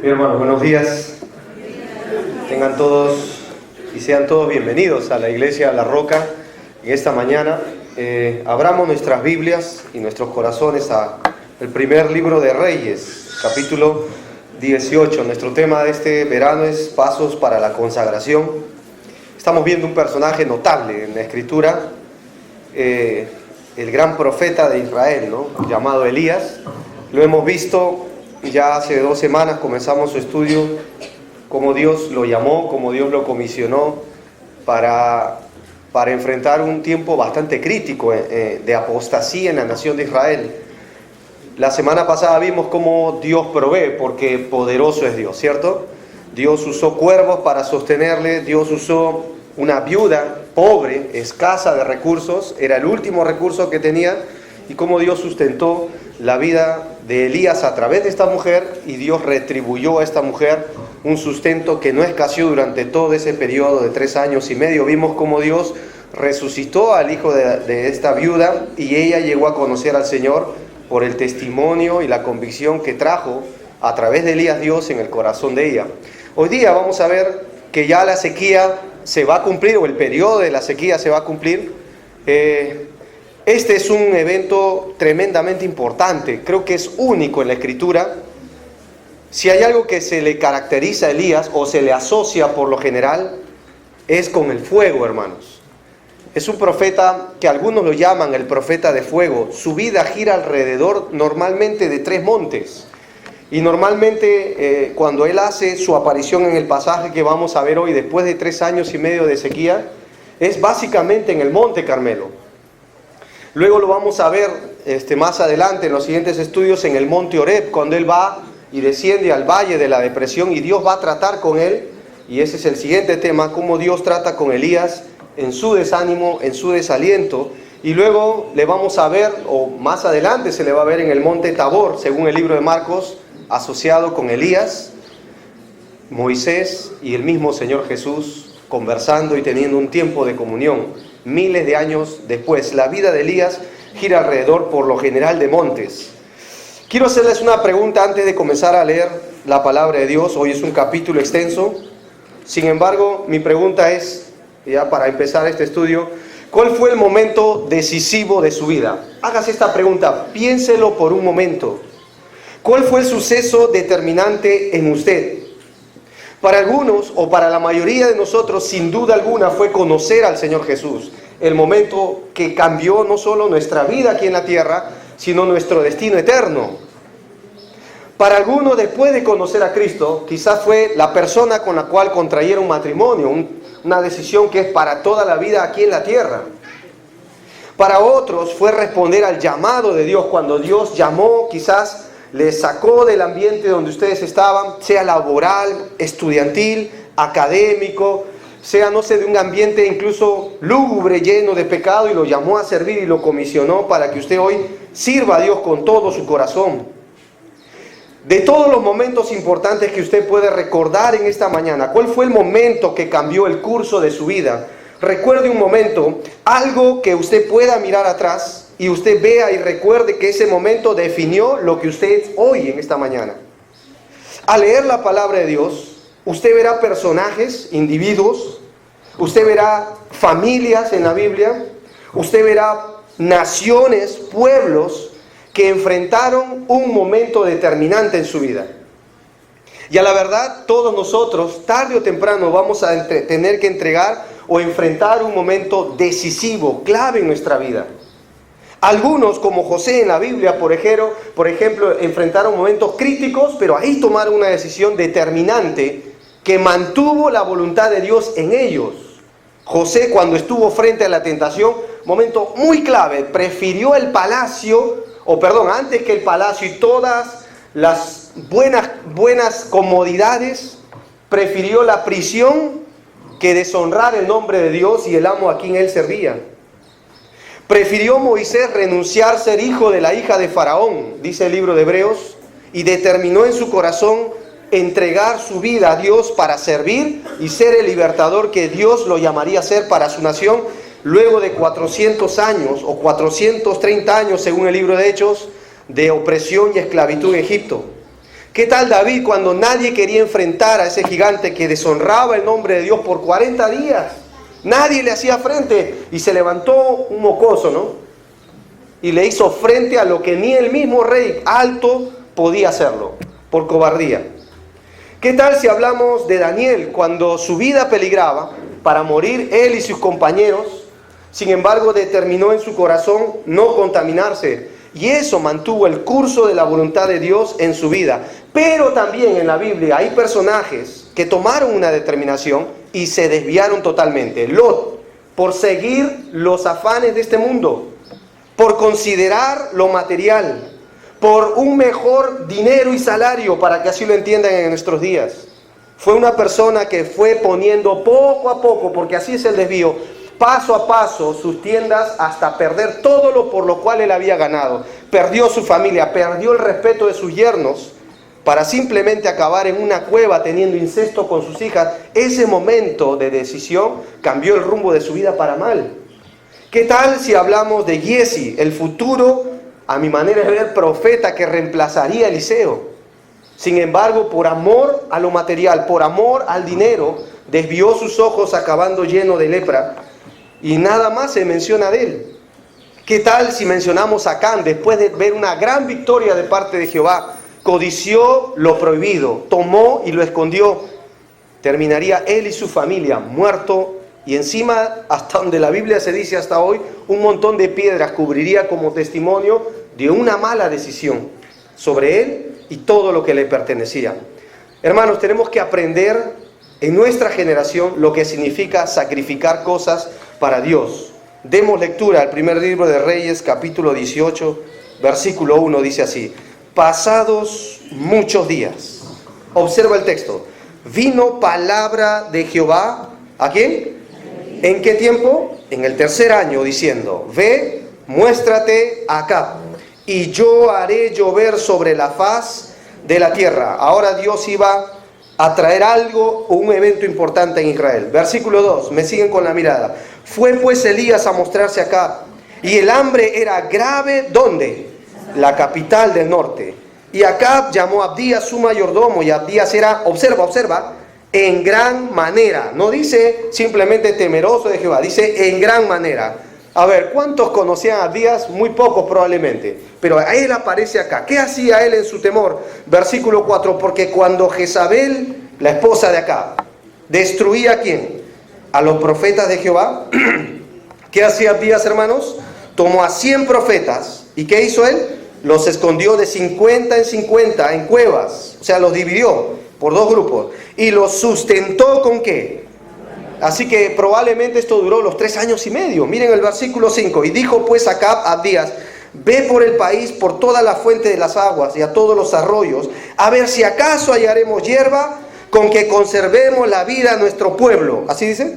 Bien, hermanos, buenos días. Tengan todos y sean todos bienvenidos a la Iglesia La Roca en esta mañana. Abramos nuestras Biblias y nuestros corazones a el primer libro de Reyes, capítulo 18. Nuestro tema de este verano es Pasos para la Consagración. Estamos viendo un personaje notable en la Escritura, el gran profeta de Israel, ¿no? Llamado Elías. Lo hemos visto ya hace 2 semanas, comenzamos su estudio, cómo Dios lo llamó, cómo Dios lo comisionó para enfrentar un tiempo bastante crítico de apostasía en la nación de Israel. La semana pasada vimos cómo Dios provee, porque poderoso es Dios, ¿cierto? Dios usó cuervos para sostenerle, Dios usó una viuda pobre, escasa de recursos, era el último recurso que tenía, y cómo Dios sustentó la vida de Elías a través de esta mujer, y Dios retribuyó a esta mujer un sustento que no escaseó durante todo ese periodo de 3 años y medio. Vimos cómo Dios resucitó al hijo de esta viuda, y ella llegó a conocer al Señor por el testimonio y la convicción que trajo a través de Elías Dios en el corazón de ella. Hoy día vamos a ver que ya la sequía se va a cumplir, o el periodo de la sequía se va a cumplir. Este es un evento tremendamente importante, creo que es único en la Escritura. Si hay algo que se le caracteriza a Elías, o se le asocia por lo general, es con el fuego, hermanos. Es un profeta que algunos lo llaman el profeta de fuego. Su vida gira alrededor normalmente de 3 montes. Y normalmente cuando él hace su aparición en el pasaje que vamos a ver hoy, después de 3 años y medio de sequía, es básicamente en el monte Carmelo. Luego lo vamos a ver más adelante en los siguientes estudios en el monte Horeb, cuando él va y desciende al valle de la depresión y Dios va a tratar con él. Y ese es el siguiente tema, cómo Dios trata con Elías en su desánimo, en su desaliento. Y luego le vamos a ver, o más adelante se le va a ver en el monte Tabor, según el libro de Marcos, asociado con Elías, Moisés y el mismo Señor Jesús, conversando y teniendo un tiempo de comunión. Miles de años después, la vida de Elías gira alrededor por lo general de montes. Quiero hacerles una pregunta antes de comenzar a leer la palabra de Dios. Hoy es un capítulo extenso. Sin embargo, mi pregunta es, ya para empezar este estudio, ¿cuál fue el momento decisivo de su vida? Hágase esta pregunta, piénselo por un momento. ¿Cuál fue el suceso determinante en usted? Para algunos, o para la mayoría de nosotros, sin duda alguna, fue conocer al Señor Jesús. El momento que cambió no solo nuestra vida aquí en la tierra, sino nuestro destino eterno. Para algunos, después de conocer a Cristo, quizás fue la persona con la cual contrayeron matrimonio, una decisión que es para toda la vida aquí en la tierra. Para otros fue responder al llamado de Dios, cuando Dios llamó, quizás les sacó del ambiente donde ustedes estaban, sea laboral, estudiantil, académico, sea, no sé, de un ambiente incluso lúgubre, lleno de pecado, y lo llamó a servir y lo comisionó para que usted hoy sirva a Dios con todo su corazón. De todos los momentos importantes que usted puede recordar en esta mañana, ¿cuál fue el momento que cambió el curso de su vida? Recuerde un momento, algo que usted pueda mirar atrás y usted vea y recuerde que ese momento definió lo que usted es hoy en esta mañana. Al leer la palabra de Dios, usted verá personajes, individuos, usted verá familias en la Biblia, usted verá naciones, pueblos que enfrentaron un momento determinante en su vida. Y a la verdad, todos nosotros, tarde o temprano, vamos a tener que entregar o enfrentar un momento decisivo, clave en nuestra vida. Algunos, como José en la Biblia, por ejemplo, enfrentaron momentos críticos, pero ahí tomaron una decisión determinante que mantuvo la voluntad de Dios en ellos. José, cuando estuvo frente a la tentación, momento muy clave, prefirió el palacio, antes que el palacio y todas las buenas comodidades, prefirió la prisión que deshonrar el nombre de Dios y el amo a quien él servía. Prefirió Moisés renunciar a ser hijo de la hija de Faraón, dice el libro de Hebreos, y determinó en su corazón entregar su vida a Dios para servir y ser el libertador que Dios lo llamaría a ser para su nación, luego de 400 años o 430 años, según el libro de Hechos, de opresión y esclavitud en Egipto. ¿Qué tal David cuando nadie quería enfrentar a ese gigante que deshonraba el nombre de Dios por 40 días? Nadie le hacía frente y se levantó un mocoso, ¿no? Y le hizo frente a lo que ni el mismo rey alto podía hacerlo, por cobardía. ¿Qué tal si hablamos de Daniel cuando su vida peligraba para morir él y sus compañeros? Sin embargo, determinó en su corazón no contaminarse. Y eso mantuvo el curso de la voluntad de Dios en su vida. Pero también en la Biblia hay personajes que tomaron una determinación y se desviaron totalmente. Lot, por seguir los afanes de este mundo, por considerar lo material, por un mejor dinero y salario, para que así lo entiendan en nuestros días. Fue una persona que fue poniendo poco a poco, porque así es el desvío, paso a paso sus tiendas hasta perder todo lo por lo cual él había ganado. Perdió su familia, perdió el respeto de sus yernos, para simplemente acabar en una cueva teniendo incesto con sus hijas. Ese momento de decisión cambió el rumbo de su vida para mal. ¿Qué tal si hablamos de Giezi, el futuro, a mi manera de ver, profeta que reemplazaría a Eliseo? Sin embargo, por amor a lo material, por amor al dinero, desvió sus ojos acabando lleno de lepra. Y nada más se menciona de él. ¿Qué tal si mencionamos a Acán, después de ver una gran victoria de parte de Jehová? Codició lo prohibido, tomó y lo escondió. Terminaría él y su familia muerto, y encima, hasta donde la Biblia se dice hasta hoy, un montón de piedras cubriría como testimonio de una mala decisión sobre él y todo lo que le pertenecía. Hermanos, tenemos que aprender en nuestra generación lo que significa sacrificar cosas para Dios. Demos lectura al primer libro de Reyes, capítulo 18, versículo 1, dice así: pasados muchos días, observa el texto, vino palabra de Jehová, ¿a quién? ¿En qué tiempo? En el tercer año, diciendo: ve, muéstrate a Acab, y yo haré llover sobre la faz de la tierra. Ahora Dios iba a traer algo, un evento importante en Israel. Versículo 2, me siguen con la mirada. Fue pues Elías a mostrarse a Acab, y el hambre era grave, ¿dónde? La capital del norte. Y Acab llamó a Abdías su mayordomo, y Abdías era, observa, en gran manera. No dice simplemente temeroso de Jehová, dice en gran manera. A ver, ¿cuántos conocían a Abdías? Muy pocos probablemente, pero a él aparece acá. ¿Qué hacía él en su temor? Versículo 4, porque cuando Jezabel, la esposa de Acab, destruía ¿a quién? A los profetas de Jehová. ¿Qué hacía Abdías, hermanos? Tomó a 100 profetas, ¿y qué hizo él? Los escondió de 50 en 50 en cuevas, o sea, los dividió por 2 grupos, y los sustentó ¿con qué? Así que probablemente esto duró los 3 años y medio. Miren el versículo 5. Y dijo pues Acab a Abdías: ve por el país, por toda la fuente de las aguas y a todos los arroyos, a ver si acaso hallaremos hierba con que conservemos la vida a nuestro pueblo. ¿Así dice?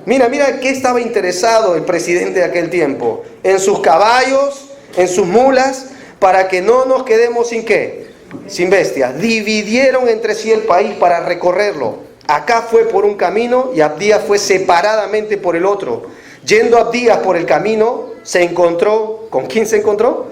Mira qué estaba interesado el presidente de aquel tiempo. En sus caballos, en sus mulas, para que no nos quedemos sin ¿qué? Sin bestias. Dividieron entre sí el país para recorrerlo. Acá fue por un camino y Abdías fue separadamente por el otro. Yendo Abdías por el camino, se encontró, ¿con quién se encontró?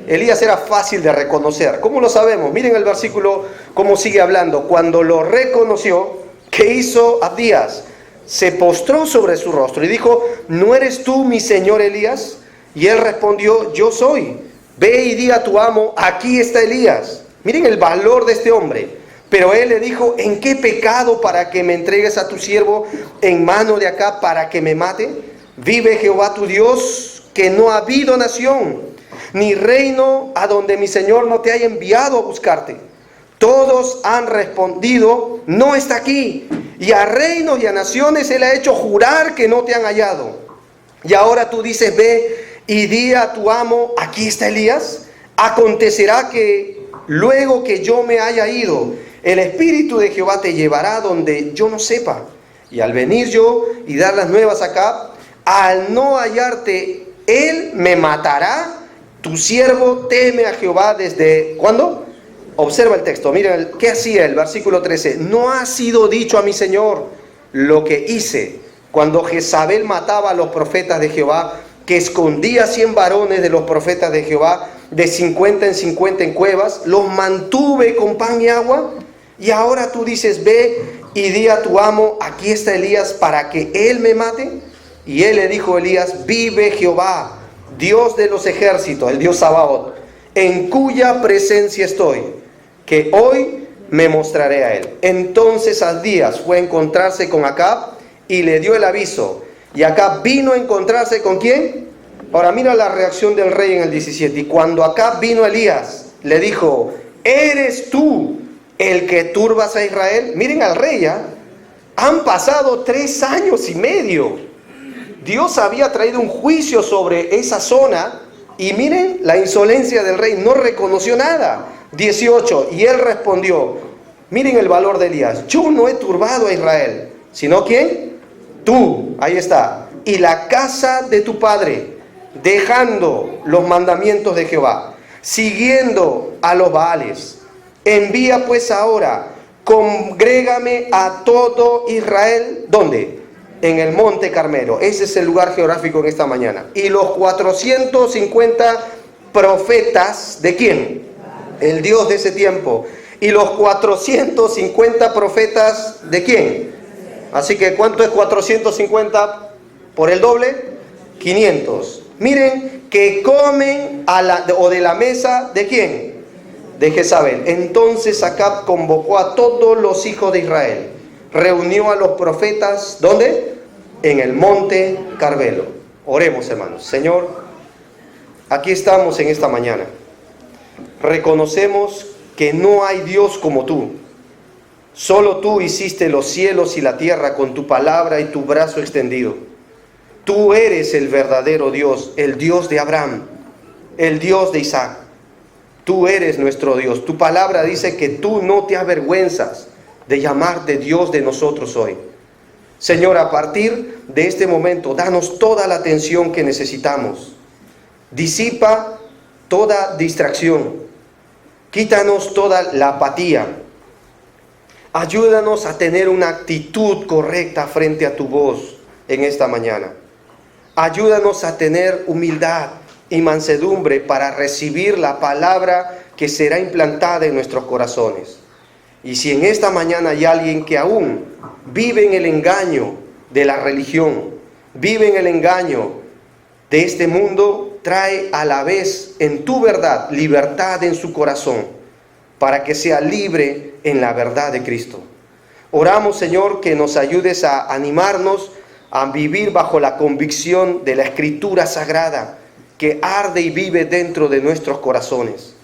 Elías era fácil de reconocer. ¿Cómo lo sabemos? Miren el versículo, cómo sigue hablando. Cuando lo reconoció, ¿qué hizo Abdías? Se postró sobre su rostro y dijo: ¿no eres tú mi señor Elías? Y él respondió: yo soy. Ve y di a tu amo: aquí está Elías. Miren el valor de este hombre. Pero él le dijo: ¿en qué pecado para que me entregues a tu siervo en mano de Acab para que me mate? Vive Jehová tu Dios, que no ha habido nación, ni reino a donde mi Señor no te haya enviado a buscarte. Todos han respondido: no está aquí. Y a reinos y a naciones él ha hecho jurar que no te han hallado. Y ahora tú dices: ve y di a tu amo: aquí está Elías. Acontecerá que luego que yo me haya ido, el Espíritu de Jehová te llevará donde yo no sepa. Y al venir yo y dar las nuevas acá, al no hallarte, él me matará. Tu siervo teme a Jehová desde... ¿cuándo? Observa el texto, miren, ¿qué hacía el versículo 13? No ha sido dicho a mi Señor lo que hice cuando Jezabel mataba a los profetas de Jehová, que escondía 100 varones de los profetas de Jehová de 50 en 50 en cuevas, los mantuve con pan y agua, y ahora tú dices, ve y di a tu amo, aquí está Elías para que él me mate. Y él le dijo a Elías, vive Jehová, Dios de los ejércitos, el Dios Sabaoth, en cuya presencia estoy, que hoy me mostraré a él. Entonces Abdías fue a encontrarse con Acab y le dio el aviso. Y Acab vino a encontrarse ¿con quién? Ahora mira la reacción del rey en el 17. Y cuando Acab vino a Elías, le dijo, ¿eres tú el que turbas a Israel? Miren al rey, ¿ya? Han pasado 3 años y medio. Dios había traído un juicio sobre esa zona y miren la insolencia del rey, no reconoció nada. 18, y él respondió, miren el valor de Elías, yo no he turbado a Israel, sino ¿quién? Tú, ahí está, y la casa de tu padre, dejando los mandamientos de Jehová, siguiendo a los Baales. Envía pues ahora, congrégame a todo Israel, ¿dónde? En el monte Carmelo. Ese es el lugar geográfico en esta mañana. Y los 450 profetas, ¿de quién? El Dios de ese tiempo. Y los 450 profetas, ¿de quién? Así que, ¿cuánto es 450 por el doble? 500. Miren, que comen de la mesa, ¿de quién? De Jezabel. Entonces Acab convocó a todos los hijos de Israel. Reunió a los profetas, ¿dónde? En el monte Carmelo. Oremos, hermanos. Señor, aquí estamos en esta mañana. Reconocemos que no hay Dios como tú. Solo tú hiciste los cielos y la tierra con tu palabra y tu brazo extendido. Tú eres el verdadero Dios, el Dios de Abraham, el Dios de Isaac. Tú eres nuestro Dios. Tu palabra dice que tú no te avergüenzas de llamarte Dios de nosotros hoy. Señor, a partir de este momento, danos toda la atención que necesitamos. Disipa toda distracción. Quítanos toda la apatía. Ayúdanos a tener una actitud correcta frente a tu voz en esta mañana. Ayúdanos a tener humildad y mansedumbre para recibir la palabra que será implantada en nuestros corazones. Y si en esta mañana hay alguien que aún vive en el engaño de la religión, vive en el engaño de este mundo, trae a la vez en tu verdad libertad en su corazón para que sea libre en la verdad de Cristo. Oramos, Señor, que nos ayudes a animarnos a vivir bajo la convicción de la Escritura Sagrada que arde y vive dentro de nuestros corazones.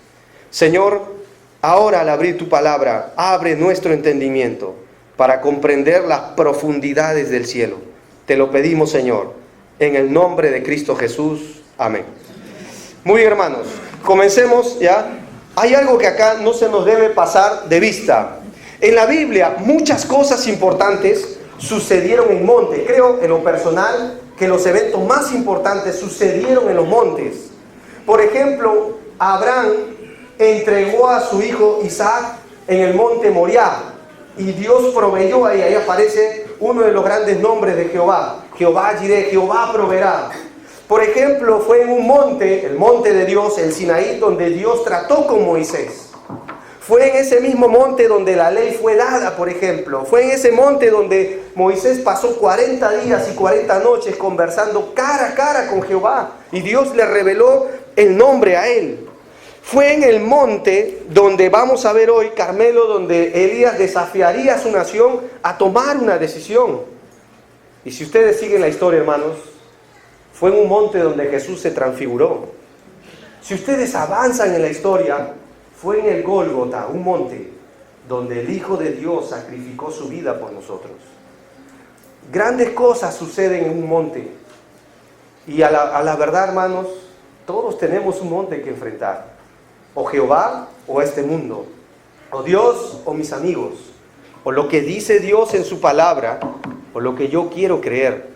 Señor, ahora al abrir tu palabra, abre nuestro entendimiento para comprender las profundidades del cielo. Te lo pedimos, Señor, en el nombre de Cristo Jesús. Amén. Muy bien, hermanos, comencemos ya. Hay algo que acá no se nos debe pasar de vista. En la Biblia, muchas cosas importantes sucedieron en monte. Creo, en lo personal, que los eventos más importantes sucedieron en los montes. Por ejemplo, Abraham entregó a su hijo Isaac en el monte Moriah y Dios proveyó ahí. Ahí aparece uno de los grandes nombres de Jehová. Jehová Jireh, Jehová proveerá. Por ejemplo, fue en un monte, el monte de Dios, el Sinaí, donde Dios trató con Moisés. Fue en ese mismo monte donde la ley fue dada, por ejemplo. Fue en ese monte donde Moisés pasó 40 días y 40 noches conversando cara a cara con Jehová. Y Dios le reveló el nombre a él. Fue en el monte donde vamos a ver hoy, Carmelo, donde Elías desafiaría a su nación a tomar una decisión. Y si ustedes siguen la historia, hermanos, fue en un monte donde Jesús se transfiguró. Si ustedes avanzan en la historia, fue en el Gólgota, un monte donde el Hijo de Dios sacrificó su vida por nosotros. Grandes cosas suceden en un monte. Y a la verdad, hermanos, todos tenemos un monte que enfrentar. O Jehová o este mundo. O Dios o mis amigos. O lo que dice Dios en su palabra. O lo que yo quiero creer.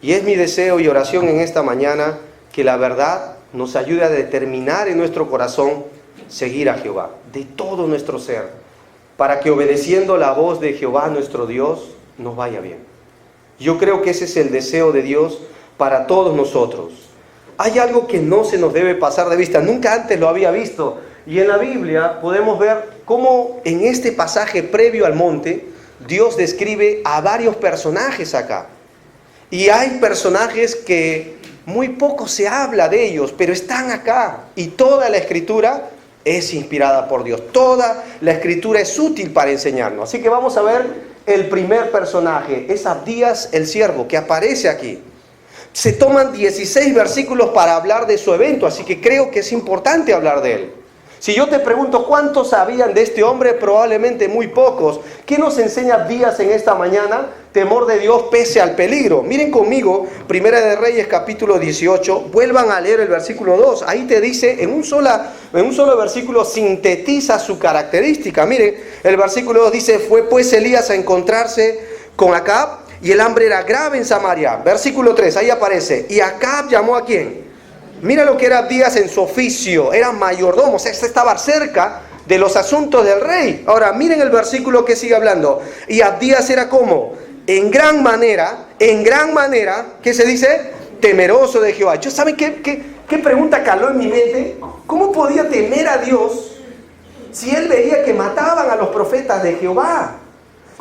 Y es mi deseo y oración en esta mañana que la verdad nos ayude a determinar en nuestro corazón seguir a Jehová de todo nuestro ser, para que obedeciendo la voz de Jehová nuestro Dios nos vaya bien. Yo creo que ese es el deseo de Dios para todos nosotros. hay algo que no se nos debe pasar de vista. Nunca antes lo había visto. Y en la Biblia podemos ver cómo en este pasaje previo al monte, Dios describe a varios personajes acá. Y hay personajes que muy poco se habla de ellos, pero están acá. Y toda la Escritura es inspirada por Dios. Toda la Escritura es útil para enseñarnos. Así que vamos a ver el primer personaje. Es Abdías el siervo, que aparece aquí. Se toman 16 versículos para hablar de su evento, así que creo que es importante hablar de él. Si yo te pregunto cuántos sabían de este hombre, probablemente muy pocos. ¿Qué nos enseña Abdías en esta mañana? Temor de Dios pese al peligro. Miren conmigo, Primera de Reyes capítulo 18, vuelvan a leer el versículo 2. Ahí te dice, en un solo versículo sintetiza su característica. Miren, el versículo 2 dice, fue pues Elías a encontrarse con Acab y el hambre era grave en Samaria. Versículo 3, ahí aparece, y Acab llamó ¿a quién? Mira lo que era Abdías en su oficio, era mayordomo, o sea, estaba cerca de los asuntos del rey. Ahora, miren el versículo que sigue hablando. Y Abdías era como, en gran manera, ¿qué se dice? Temeroso de Jehová. ¿Yo saben qué pregunta caló en mi mente? ¿Cómo podía temer a Dios si él veía que mataban a los profetas de Jehová?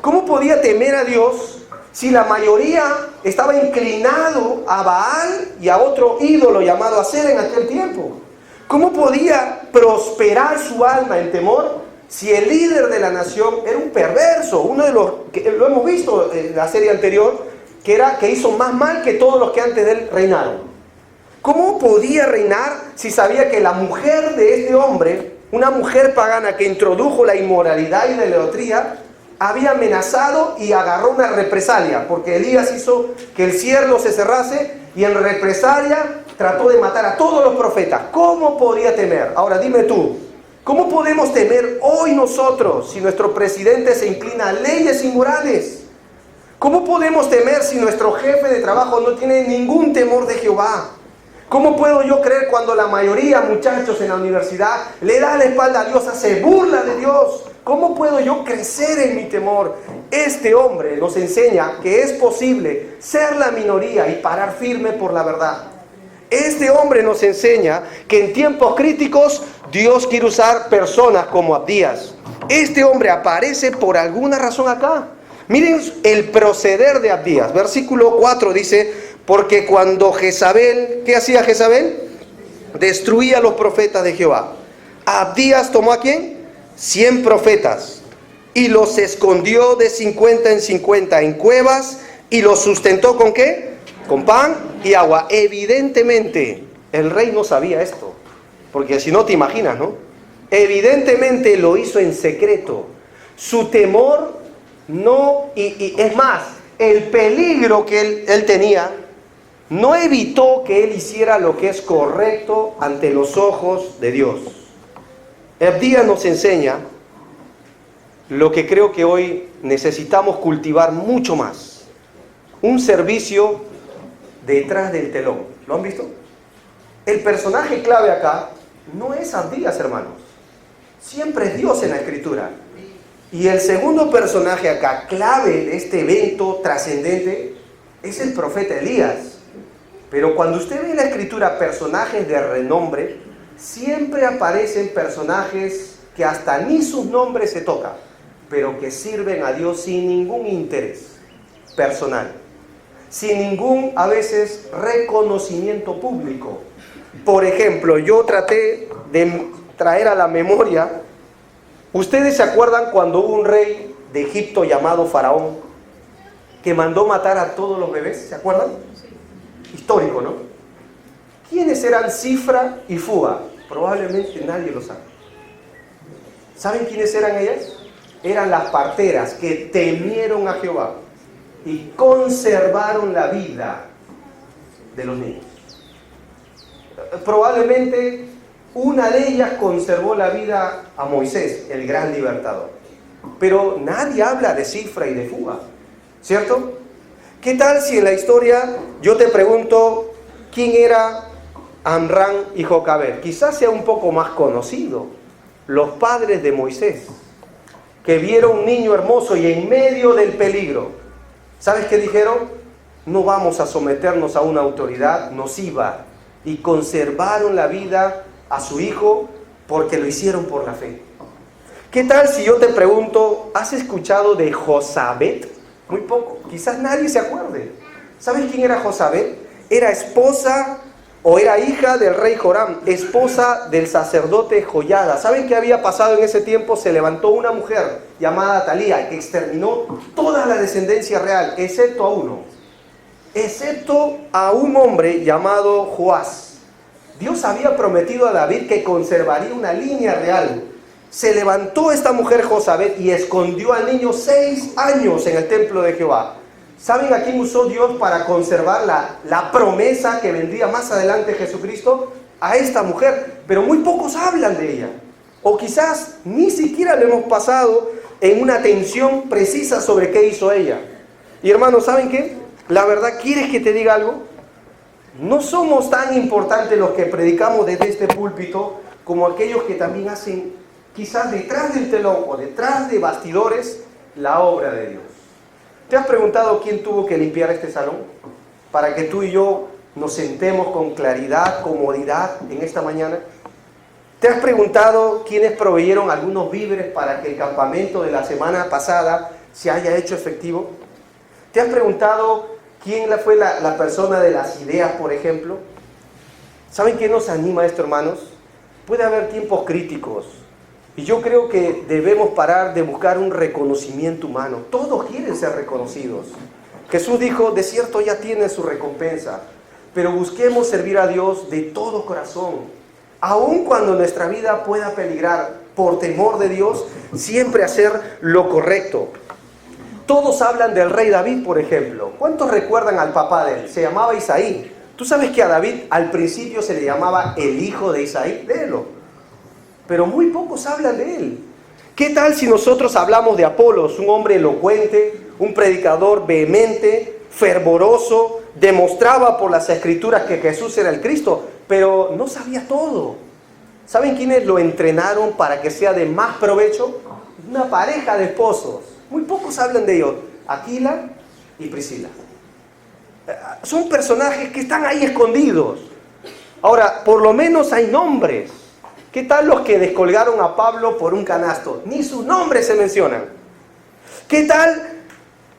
¿Cómo podía temer a Dios si la mayoría estaba inclinado a Baal y a otro ídolo llamado Acera en aquel tiempo? ¿Cómo podía prosperar su alma en temor si el líder de la nación era un perverso? Uno de los que lo hemos visto en la serie anterior, que hizo más mal que todos los que antes de él reinaron. ¿Cómo podía reinar si sabía que la mujer de este hombre, una mujer pagana que introdujo la inmoralidad y la idolatría, había amenazado y agarró una represalia? Porque Elías hizo que el cielo se cerrase y en represalia trató de matar a todos los profetas. ¿Cómo podía temer? Ahora dime tú, ¿cómo podemos temer hoy nosotros si nuestro presidente se inclina a leyes inmorales? ¿Cómo podemos temer si nuestro jefe de trabajo no tiene ningún temor de Jehová? ¿Cómo puedo yo creer cuando la mayoría, muchachos en la universidad, le da la espalda a Dios, hace burla de Dios? ¿Cómo puedo yo crecer en mi temor? Este hombre nos enseña que es posible ser la minoría y parar firme por la verdad. Este hombre nos enseña que en tiempos críticos Dios quiere usar personas como Abdías. Este hombre aparece por alguna razón acá. Miren el proceder de Abdías. Versículo 4 dice, porque cuando Jezabel, ¿qué hacía Jezabel? Destruía a los profetas de Jehová. Abdías tomó ¿a quién? 100 profetas y los escondió de 50 en 50 en cuevas y los sustentó ¿con qué? Con pan y agua. Evidentemente el rey no sabía esto, porque si no te imaginas, ¿no? Evidentemente lo hizo en secreto. Su temor no, y es más, el peligro que él tenía no evitó que él hiciera lo que es correcto ante los ojos de Dios. Abdías nos enseña lo que creo que hoy necesitamos cultivar mucho más. Un servicio detrás del telón. ¿Lo han visto? El personaje clave acá no es Abdías, hermanos. Siempre es Dios en la Escritura. Y el segundo personaje acá, clave de este evento trascendente, es el profeta Elías. Pero cuando usted ve en la Escritura personajes de renombre, siempre aparecen personajes que hasta ni sus nombres se tocan, pero que sirven a Dios sin ningún interés personal, sin ningún, a veces, reconocimiento público. Por ejemplo, yo traté de traer a la memoria, ¿ustedes se acuerdan cuando hubo un rey de Egipto llamado Faraón que mandó matar a todos los bebés? ¿Se acuerdan? Histórico, ¿no? ¿Quiénes eran Cifra y Fua? Probablemente nadie lo sabe. ¿Saben quiénes eran ellas? Eran las parteras que temieron a Jehová y conservaron la vida de los niños. Probablemente una de ellas conservó la vida a Moisés, el gran libertador. Pero nadie habla de Cifra y de Fua, ¿cierto? ¿Qué tal si en la historia yo te pregunto quién era Amram y Jocabed? Quizás sea un poco más conocido. Los padres de Moisés, que vieron un niño hermoso y en medio del peligro, ¿sabes qué dijeron? No vamos a someternos a una autoridad nociva y conservaron la vida a su hijo porque lo hicieron por la fe. ¿Qué tal si yo te pregunto, ¿has escuchado de Josabet? Muy poco, quizás nadie se acuerde. ¿Sabes quién era Josabet? Era esposa o era hija del rey Joram, esposa del sacerdote Joiada. ¿Saben qué había pasado en ese tiempo? Se levantó una mujer llamada Atalía que exterminó toda la descendencia real, excepto a uno. Excepto a un hombre llamado Joás. Dios había prometido a David que conservaría una línea real. Se levantó esta mujer Josabet y escondió al niño 6 años en el templo de Jehová. ¿Saben a quién usó Dios para conservar la promesa que vendría más adelante Jesucristo? A esta mujer, pero muy pocos hablan de ella. O quizás ni siquiera le hemos pasado en una atención precisa sobre qué hizo ella. Y hermanos, ¿saben qué? La verdad, ¿quieres que te diga algo? No somos tan importantes los que predicamos desde este púlpito como aquellos que también hacen, quizás detrás del telón o detrás de bastidores, la obra de Dios. ¿Te has preguntado quién tuvo que limpiar este salón? Para que tú y yo nos sentemos con claridad, comodidad en esta mañana. ¿Te has preguntado quiénes proveyeron algunos víveres para que el campamento de la semana pasada se haya hecho efectivo? ¿Te has preguntado quién fue la persona de las ideas, por ejemplo? ¿Saben qué nos anima esto, hermanos? Puede haber tiempos críticos. Y yo creo que debemos parar de buscar un reconocimiento humano. Todos quieren ser reconocidos. Jesús dijo, de cierto ya tienen su recompensa, pero busquemos servir a Dios de todo corazón. Aun cuando nuestra vida pueda peligrar por temor de Dios, siempre hacer lo correcto. Todos hablan del rey David, por ejemplo. ¿Cuántos recuerdan al papá de él? Se llamaba Isaí. ¿Tú sabes que a David al principio se le llamaba el hijo de Isaí? Léelo. Pero muy pocos hablan de él. ¿Qué tal si nosotros hablamos de Apolos, un hombre elocuente, un predicador vehemente, fervoroso, demostraba por las escrituras que Jesús era el Cristo, pero no sabía todo? ¿Saben quiénes lo entrenaron para que sea de más provecho? Una pareja de esposos. Muy pocos hablan de ellos. Aquila y Priscila. Son personajes que están ahí escondidos. Ahora, por lo menos hay nombres. ¿Qué tal los que descolgaron a Pablo por un canasto? Ni sus nombres se mencionan. ¿Qué tal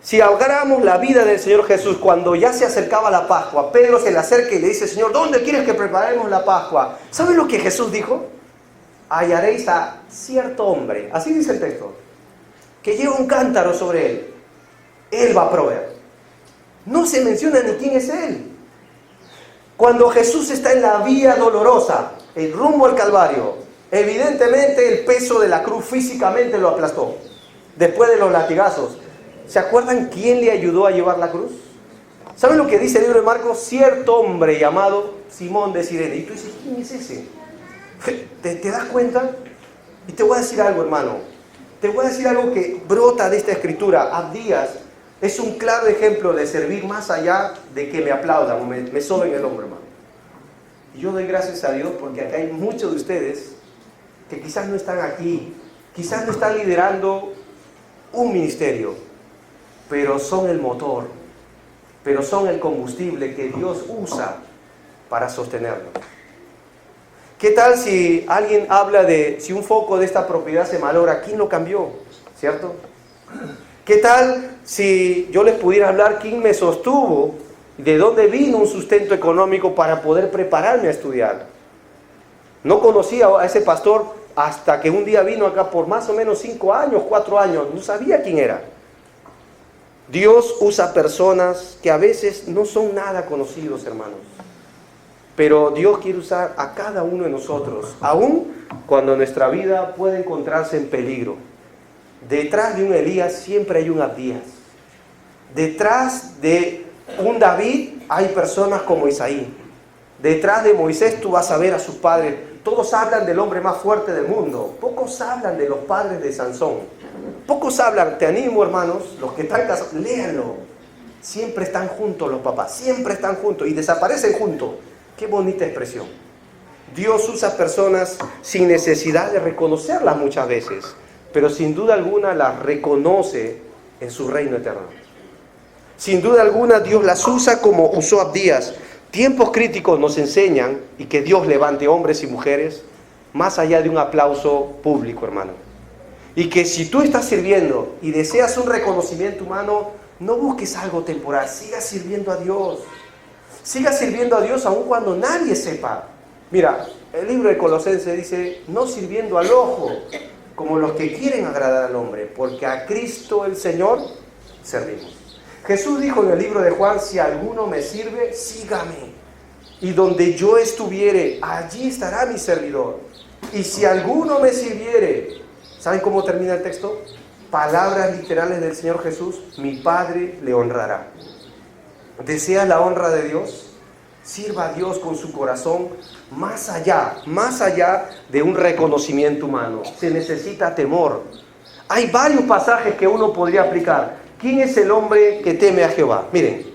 si ahogáramos la vida del Señor Jesús cuando ya se acercaba la Pascua? Pedro se le acerca y le dice, Señor, ¿dónde quieres que preparemos la Pascua? ¿Saben lo que Jesús dijo? Hallaréis a cierto hombre, así dice el texto, que lleva un cántaro sobre él. Él va a proveer. No se menciona ni quién es él. Cuando Jesús está en la vía dolorosa, el rumbo al Calvario, evidentemente el peso de la cruz físicamente lo aplastó. Después de los latigazos, ¿se acuerdan quién le ayudó a llevar la cruz? ¿Saben lo que dice el libro de Marcos? Cierto hombre llamado Simón de Cirene. Y tú dices, ¿quién es ese? ¿Te das cuenta? Y te voy a decir algo, hermano. Te voy a decir algo que brota de esta escritura. Abdías es un claro ejemplo de servir más allá de que me aplaudan o me soben el hombro, hermano. Y yo doy gracias a Dios porque acá hay muchos de ustedes que quizás no están aquí, quizás no están liderando un ministerio, pero son el motor, pero son el combustible que Dios usa para sostenerlo. ¿Qué tal si alguien habla de si un foco de esta propiedad se malogra? ¿Quién lo cambió? ¿Cierto? ¿Qué tal si yo les pudiera hablar quién me sostuvo? ¿De dónde vino un sustento económico para poder prepararme a estudiar? No conocía a ese pastor hasta que un día vino acá por más o menos 5 años, 4 años. No sabía quién era. Dios usa personas que a veces no son nada conocidos, hermanos. Pero Dios quiere usar a cada uno de nosotros, aun cuando nuestra vida puede encontrarse en peligro. Detrás de un Elías siempre hay un Abdías. Detrás de un David hay personas como Isaí. Detrás de Moisés tú vas a ver a sus padres. Todos hablan del hombre más fuerte del mundo. Pocos hablan de los padres de Sansón. Pocos hablan, te animo, hermanos, los que están casados, léanlo. Siempre están juntos los papás, siempre están juntos y desaparecen juntos. Qué bonita expresión. Dios usa personas sin necesidad de reconocerlas muchas veces, pero sin duda alguna las reconoce en su reino eterno. Sin duda alguna Dios las usa como usó Abdías. Tiempos críticos nos enseñan y que Dios levante hombres y mujeres más allá de un aplauso público, hermano. Y que si tú estás sirviendo y deseas un reconocimiento humano, no busques algo temporal, siga sirviendo a Dios. Siga sirviendo a Dios aun cuando nadie sepa. Mira, el libro de Colosenses dice, no sirviendo al ojo, como los que quieren agradar al hombre, porque a Cristo el Señor servimos. Jesús dijo en el libro de Juan, si alguno me sirve, sígame. Y donde yo estuviere, allí estará mi servidor. Y si alguno me sirviere, ¿saben cómo termina el texto? Palabras literales del Señor Jesús, mi Padre le honrará. ¿Desea la honra de Dios? Sirva a Dios con su corazón más allá de un reconocimiento humano. Se necesita temor. Hay varios pasajes que uno podría aplicar. ¿Quién es el hombre que teme a Jehová? Miren,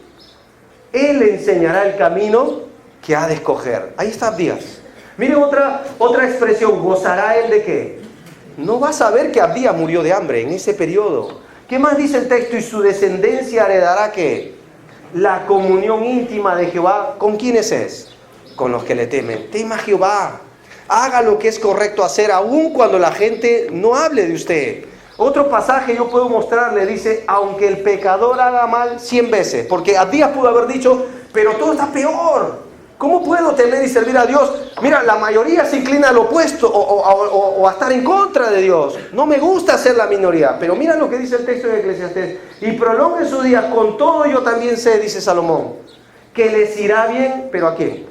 Él le enseñará el camino que ha de escoger. Ahí está Abdías. Miren otra expresión, ¿gozará él de qué? No vas a ver que Abdías murió de hambre en ese periodo. ¿Qué más dice el texto? Y su descendencia heredará ¿qué? La comunión íntima de Jehová. ¿Con quiénes es? Con los que le temen. Tema a Jehová. Haga lo que es correcto hacer, aun cuando la gente no hable de usted. Otro pasaje yo puedo mostrarle, dice, aunque el pecador haga mal 100 veces. Porque Abdías pudo haber dicho, pero todo está peor. ¿Cómo puedo temer y servir a Dios? Mira, la mayoría se inclina al opuesto o a estar en contra de Dios. No me gusta ser la minoría. Pero mira lo que dice el texto de Eclesiastés. Y prolonguen sus días, con todo yo también sé, dice Salomón, que les irá bien, ¿pero a quién?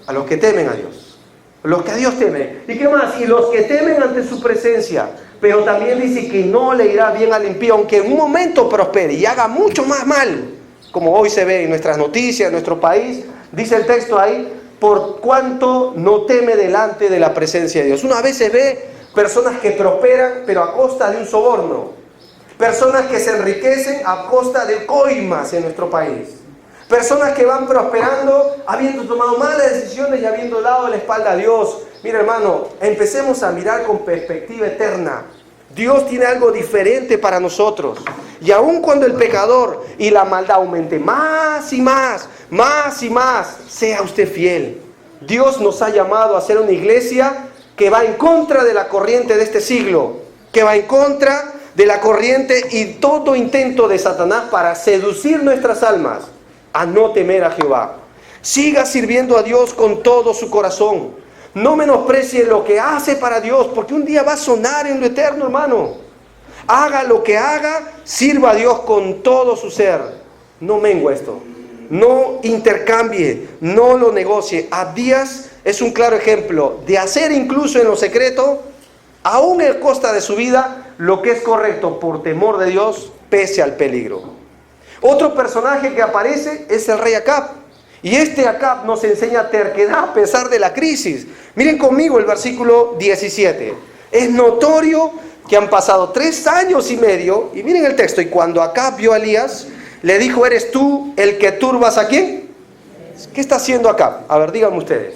A los que temen a Dios. Los que a Dios temen. ¿Y qué más? Y los que temen ante su presencia. Pero también dice que no le irá bien al impío, aunque en un momento prospere y haga mucho más mal. Como hoy se ve en nuestras noticias, en nuestro país. Dice el texto ahí, por cuanto no teme delante de la presencia de Dios. Uno a veces ve personas que prosperan, pero a costa de un soborno. Personas que se enriquecen a costa de coimas en nuestro país. Personas que van prosperando habiendo tomado malas decisiones y habiendo dado la espalda a Dios. Mira, hermano, empecemos a mirar con perspectiva eterna. Dios tiene algo diferente para nosotros. Y aun cuando el pecador y la maldad aumente más y más, sea usted fiel. Dios nos ha llamado a ser una iglesia que va en contra de la corriente de este siglo, que va en contra de la corriente y todo intento de Satanás para seducir nuestras almas a no temer a Jehová. Siga sirviendo a Dios con todo su corazón. No menosprecie lo que hace para Dios, porque un día va a sonar en lo eterno, hermano. Haga lo que haga, sirva a Dios con todo su ser. No mengue esto. No intercambie, no lo negocie. Abdías es un claro ejemplo de hacer incluso en lo secreto, aún a costa de su vida, lo que es correcto por temor de Dios, pese al peligro. Otro personaje que aparece es el rey Acab. Y este Acab nos enseña terquedad a pesar de la crisis. Miren conmigo el versículo 17. Es notorio que han pasado 3 años y medio. Y miren el texto. Y cuando Acab vio a Elías, le dijo, ¿eres tú el que turbas a quién? ¿Qué está haciendo Acab? A ver, díganme ustedes.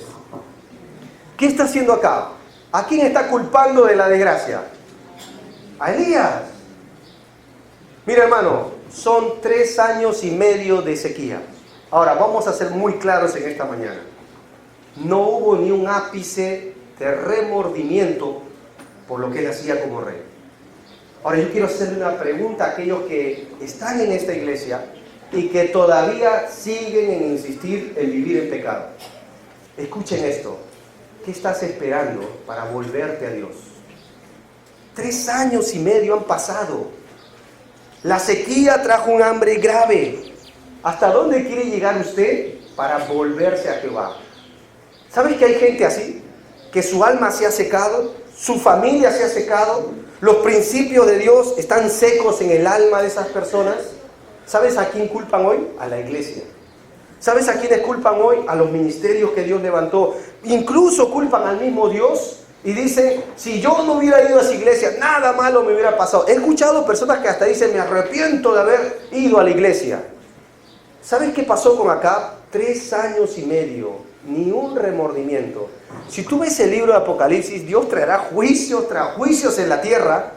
¿Qué está haciendo Acab? ¿A quién está culpando de la desgracia? A Elías. Mira, hermano, son 3 años y medio de sequía. Ahora, vamos a ser muy claros en esta mañana. No hubo ni un ápice de remordimiento por lo que él hacía como rey. Ahora, yo quiero hacerle una pregunta a aquellos que están en esta iglesia y que todavía siguen en insistir en vivir en pecado. Escuchen esto. ¿Qué estás esperando para volverte a Dios? 3 años y medio han pasado. La sequía trajo un hambre grave. ¿Hasta dónde quiere llegar usted para volverse a Jehová? ¿Sabes que hay gente así? Que su alma se ha secado, su familia se ha secado, los principios de Dios están secos en el alma de esas personas. ¿Sabes a quién culpan hoy? A la iglesia. ¿Sabes a quiénes culpan hoy? A los ministerios que Dios levantó. Incluso culpan al mismo Dios y dicen, si yo no hubiera ido a esa iglesia, nada malo me hubiera pasado. He escuchado personas que hasta dicen, me arrepiento de haber ido a la iglesia. ¿Sabes qué pasó con Acab? 3 años y medio, ni un remordimiento. Si tú ves el libro de Apocalipsis, Dios traerá juicios tras juicios en la tierra.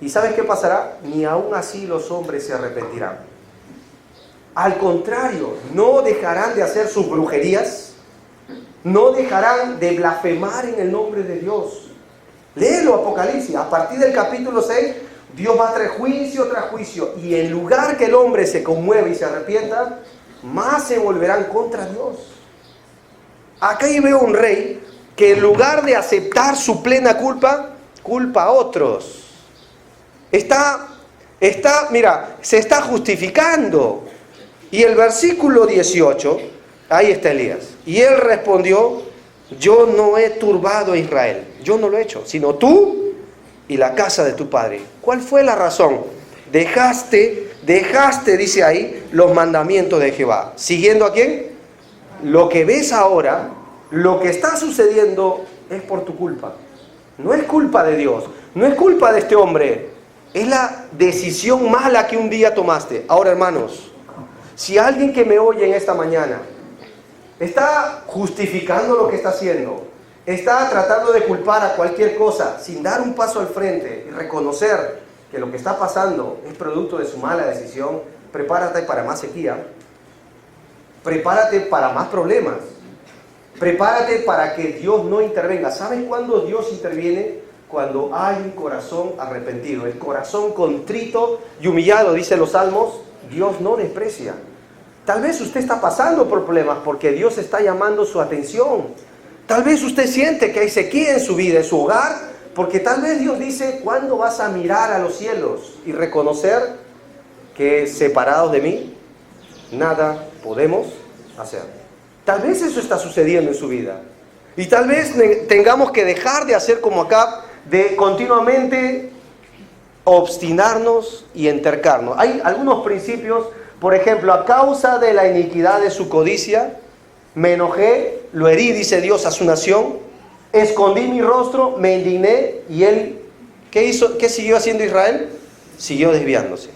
¿Y sabes qué pasará? Ni aún así los hombres se arrepentirán. Al contrario, no dejarán de hacer sus brujerías, no dejarán de blasfemar en el nombre de Dios. Léelo, Apocalipsis, a partir del capítulo 6, Dios va a traer juicio tras juicio, y en lugar que el hombre se conmueva y se arrepienta, más se volverán contra Dios. Acá yo veo un rey que en lugar de aceptar su plena culpa, culpa a otros. Mira, se está justificando. Y el versículo 18, ahí está Elías. Y él respondió: yo no he turbado a Israel, yo no lo he hecho, sino tú y la casa de tu padre. ¿Cuál fue la razón? Dejaste, dice ahí, los mandamientos de Jehová. ¿Siguiendo a quién? Lo que ves ahora, lo que está sucediendo, es por tu culpa. No es culpa de Dios, no es culpa de este hombre. Es la decisión mala que un día tomaste. Ahora, hermanos, si alguien que me oye en esta mañana está justificando lo que está haciendo, está tratando de culpar a cualquier cosa, sin dar un paso al frente y reconocer que lo que está pasando es producto de su mala decisión, prepárate para más sequía, prepárate para más problemas, prepárate para que Dios no intervenga. ¿Sabes cuándo Dios interviene? Cuando hay un corazón arrepentido, el corazón contrito y humillado, dicen los salmos, Dios no desprecia. Tal vez usted está pasando por problemas porque Dios está llamando su atención. Tal vez usted siente que hay sequía en su vida, en su hogar, porque tal vez Dios dice: ¿cuándo vas a mirar a los cielos y reconocer que separados de mí nada podemos hacer? Tal vez eso está sucediendo en su vida. Y tal vez tengamos que dejar de hacer como acá, de continuamente obstinarnos y entercarnos. Hay algunos principios, por ejemplo, a causa de la iniquidad de su codicia, me enojé, lo herí, dice Dios, a su nación, escondí mi rostro, me indigné, y él, ¿qué hizo? ¿Qué siguió haciendo Israel? Siguió desviándose.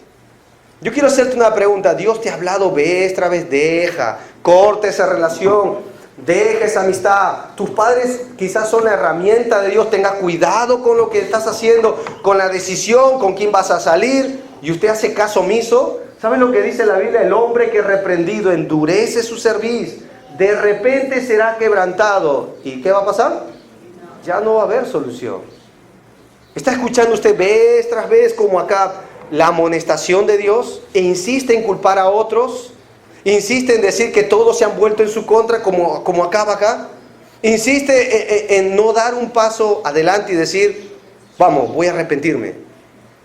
Yo quiero hacerte una pregunta. Dios te ha hablado vez tras vez: deja, corta esa relación, deja esa amistad. Tus padres quizás son la herramienta de Dios. Tenga cuidado con lo que estás haciendo, con la decisión, con quién vas a salir, y usted hace caso omiso. ¿Saben lo que dice la Biblia? El hombre que reprendido endurece su cerviz, de repente será quebrantado. ¿Y qué va a pasar? Ya no va a haber solución. ¿Está escuchando usted vez tras vez como acá la amonestación de Dios? E insiste en culpar a otros, insiste en decir que todos se han vuelto en su contra, como acá. Insiste en no dar un paso adelante y decir: vamos, voy a arrepentirme,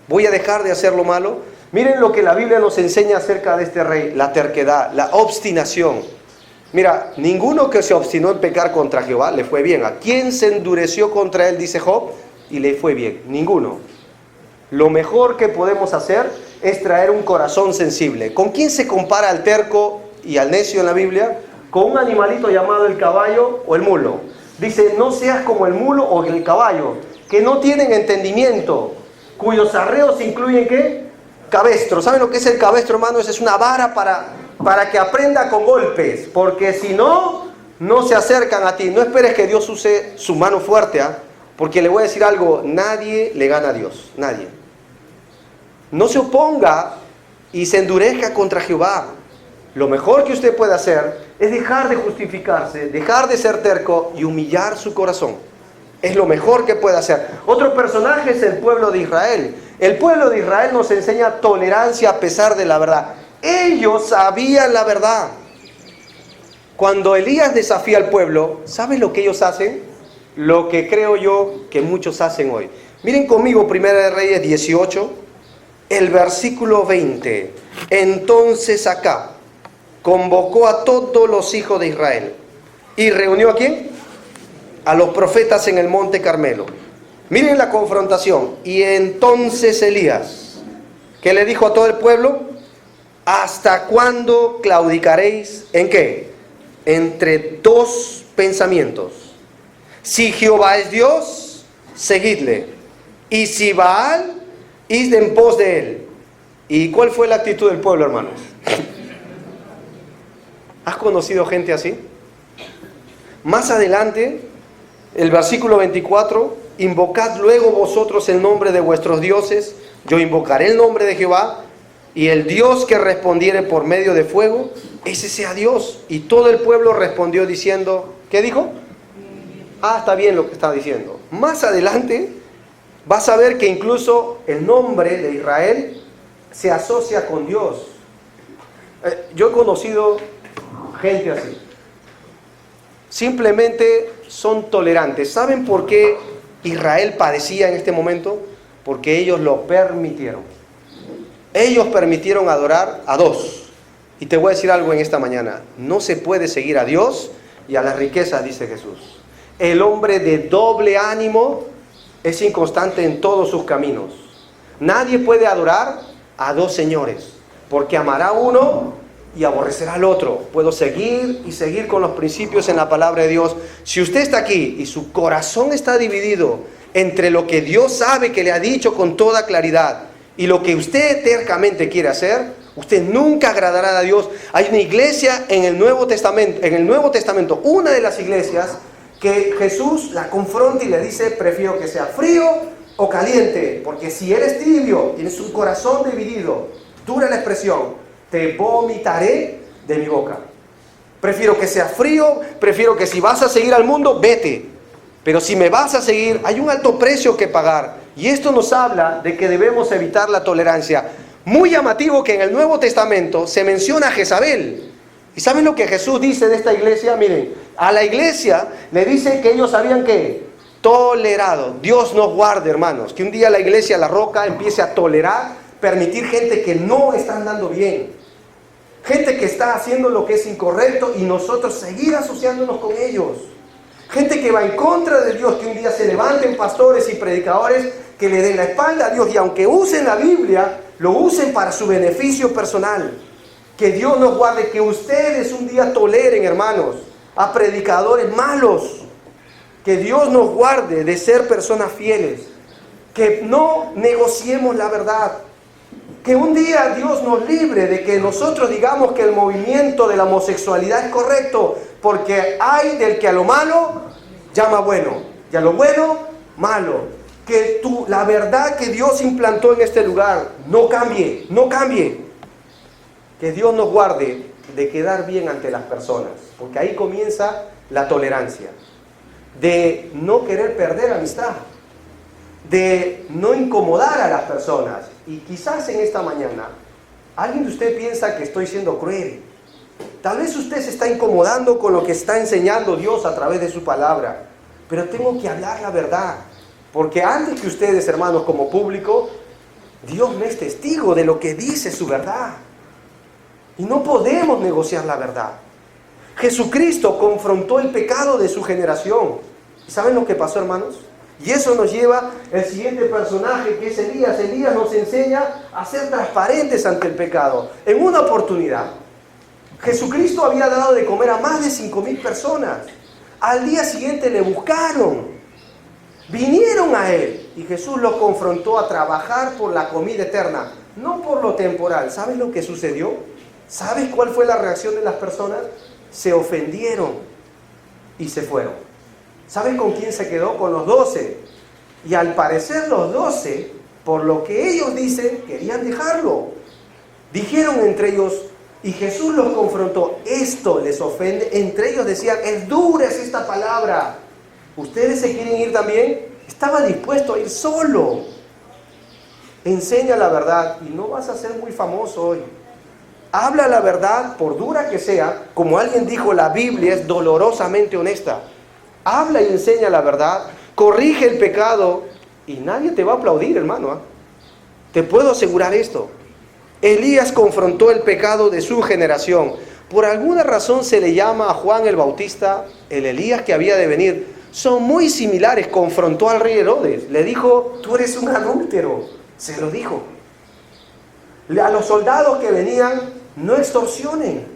voy a dejar de hacer lo malo. Miren lo que la Biblia nos enseña acerca de este rey: la terquedad, la obstinación. Mira, ninguno que se obstinó en pecar contra Jehová le fue bien. ¿A quién se endureció contra él? Dice Job, y le fue bien. Ninguno. Lo mejor que podemos hacer es traer un corazón sensible. ¿Con quién se compara al terco y al necio en la Biblia? Con un animalito llamado el caballo o el mulo. Dice: no seas como el mulo o el caballo, que no tienen entendimiento, cuyos arreos incluyen ¿qué? Cabestro. ¿Saben lo que es el cabestro, hermano? Esa es una vara para que aprenda con golpes, porque si no, no se acercan a ti. No esperes que Dios use su mano fuerte, porque le voy a decir algo: nadie le gana a Dios, nadie. No se oponga y se endurezca contra Jehová. Lo mejor que usted puede hacer es dejar de justificarse, dejar de ser terco y humillar su corazón. Es lo mejor que puede hacer. Otro personaje es el pueblo de Israel. El pueblo de Israel nos enseña tolerancia a pesar de la verdad. Ellos sabían la verdad. Cuando Elías desafía al pueblo, ¿saben lo que ellos hacen? Lo que creo yo que muchos hacen hoy. Miren conmigo 1 Reyes 18, el versículo 20. Entonces acá convocó a todos los hijos de Israel y reunió ¿a quién? A los profetas en el monte Carmelo. Miren la confrontación. Y entonces Elías, ¿qué le dijo a todo el pueblo? ¿Hasta cuándo claudicaréis? ¿En qué? Entre dos pensamientos. Si Jehová es Dios, seguidle. Y si Baal, id en pos de él. ¿Y cuál fue la actitud del pueblo, hermanos? ¿Has conocido gente así? Más adelante, el versículo 24: invocad luego vosotros el nombre de vuestros dioses, yo invocaré el nombre de Jehová, y el Dios que respondiere por medio de fuego, ese sea Dios. Y todo el pueblo respondió diciendo, ¿qué dijo? Ah, está bien lo que está diciendo. Más adelante vas a ver que incluso el nombre de Israel se asocia con Dios. Yo he conocido gente así. Simplemente son tolerantes. ¿Saben por qué Israel padecía en este momento? Porque ellos lo permitieron. Ellos permitieron adorar a dos. Y te voy a decir algo en esta mañana. No se puede seguir a Dios y a las riquezas, dice Jesús. El hombre de doble ánimo es inconstante en todos sus caminos. Nadie puede adorar a dos señores, porque amará a uno y aborrecerá al otro. Puedo seguir y seguir con los principios en la palabra de Dios. Si usted está aquí y su corazón está dividido entre lo que Dios sabe que le ha dicho con toda claridad y lo que usted tercamente quiere hacer, usted nunca agradará a Dios. Hay una iglesia en el Nuevo Testamento, una de las iglesias que Jesús la confronta y le dice, prefiero que sea frío o caliente, porque si eres tibio, tienes un corazón dividido, dura la expresión, te vomitaré de mi boca. Prefiero que sea frío, prefiero que si vas a seguir al mundo, vete. Pero si me vas a seguir, hay un alto precio que pagar. Y esto nos habla de que debemos evitar la tolerancia. Muy llamativo que en el Nuevo Testamento se menciona a Jezabel. ¿Y saben lo que Jesús dice de esta iglesia? Miren, a la iglesia le dice que ellos habían que tolerado. Dios nos guarde, hermanos, que un día la iglesia, la Roca, empiece a tolerar, permitir gente que no está andando bien. Gente que está haciendo lo que es incorrecto y nosotros seguir asociándonos con ellos. Gente que va en contra de Dios, que un día se levanten pastores y predicadores que le den la espalda a Dios y aunque usen la Biblia, lo usen para su beneficio personal. Que Dios nos guarde, que ustedes un día toleren, hermanos, a predicadores malos. Que Dios nos guarde de ser personas fieles. Que no negociemos la verdad. Que un día Dios nos libre de que nosotros digamos que el movimiento de la homosexualidad es correcto, porque hay del que a lo malo llama bueno, y a lo bueno, malo. Que la verdad que Dios implantó en este lugar no cambie, no cambie. Que Dios nos guarde de quedar bien ante las personas, porque ahí comienza la tolerancia. De no querer perder amistad, de no incomodar a las personas. Y quizás en esta mañana alguien de usted piensa que estoy siendo cruel. Tal vez usted se está incomodando con lo que está enseñando Dios a través de su palabra, pero tengo que hablar la verdad, porque antes que ustedes, hermanos, como público, Dios me es testigo de lo que dice su verdad y no podemos negociar la verdad. Jesucristo confrontó el pecado de su generación. ¿Y saben lo que pasó, hermanos? Y eso nos lleva al siguiente personaje, que es Elías. Elías nos enseña a ser transparentes ante el pecado. En una oportunidad, Jesucristo había dado de comer a más de 5,000 personas. Al día siguiente le buscaron, vinieron a él y Jesús los confrontó a trabajar por la comida eterna, no por lo temporal. ¿Sabes lo que sucedió? ¿Sabes cuál fue la reacción de las personas? Se ofendieron y se fueron. ¿Saben con quién se quedó? Con los 12. Y al parecer los 12, por lo que ellos dicen, querían dejarlo. Dijeron entre ellos, y Jesús los confrontó, esto les ofende. Entre ellos decían, es dura es esta palabra. ¿Ustedes se quieren ir también? Estaba dispuesto a ir solo. Enseña la verdad y no vas a ser muy famoso hoy. Habla la verdad, por dura que sea. Como alguien dijo, la Biblia es dolorosamente honesta. Habla y enseña la verdad, corrige el pecado y nadie te va a aplaudir, hermano. Te puedo asegurar esto. Elías confrontó el pecado de su generación. Por alguna razón se le llama a Juan el Bautista el Elías que había de venir. Son muy similares. Confrontó al rey Herodes. Le dijo, tú eres un adúltero. Se lo dijo. A los soldados que venían, no extorsionen.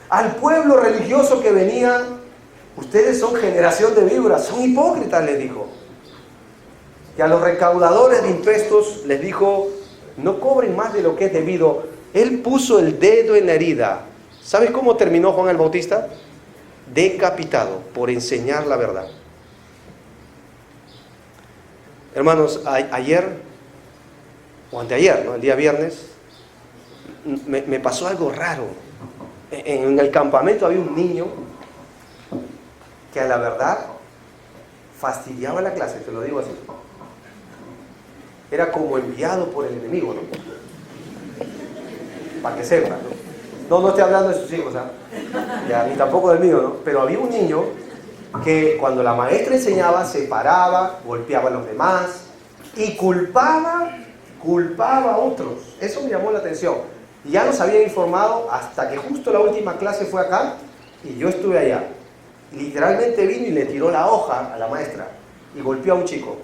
Al pueblo religioso que venía, ustedes son generación de víboras, son hipócritas, les dijo. Y a los recaudadores de impuestos les dijo, no cobren más de lo que es debido. Él puso el dedo en la herida. ¿Sabes cómo terminó Juan el Bautista? Decapitado por enseñar la verdad. Hermanos, ayer o anteayer, ¿no? El día viernes, me pasó algo raro. En el campamento había un niño que a la verdad fastidiaba la clase, te lo digo así. Era como enviado por el enemigo, ¿no? Para que sepan, ¿no? No estoy hablando de sus hijos, ¿ah? Ya, ni tampoco del mío, ¿no? Pero había un niño que cuando la maestra enseñaba se paraba, golpeaba a los demás y culpaba a otros. Eso me llamó la atención. Y ya nos habían informado hasta que justo la última clase fue acá y yo estuve allá. Literalmente vino y le tiró la hoja a la maestra y golpeó a un chico.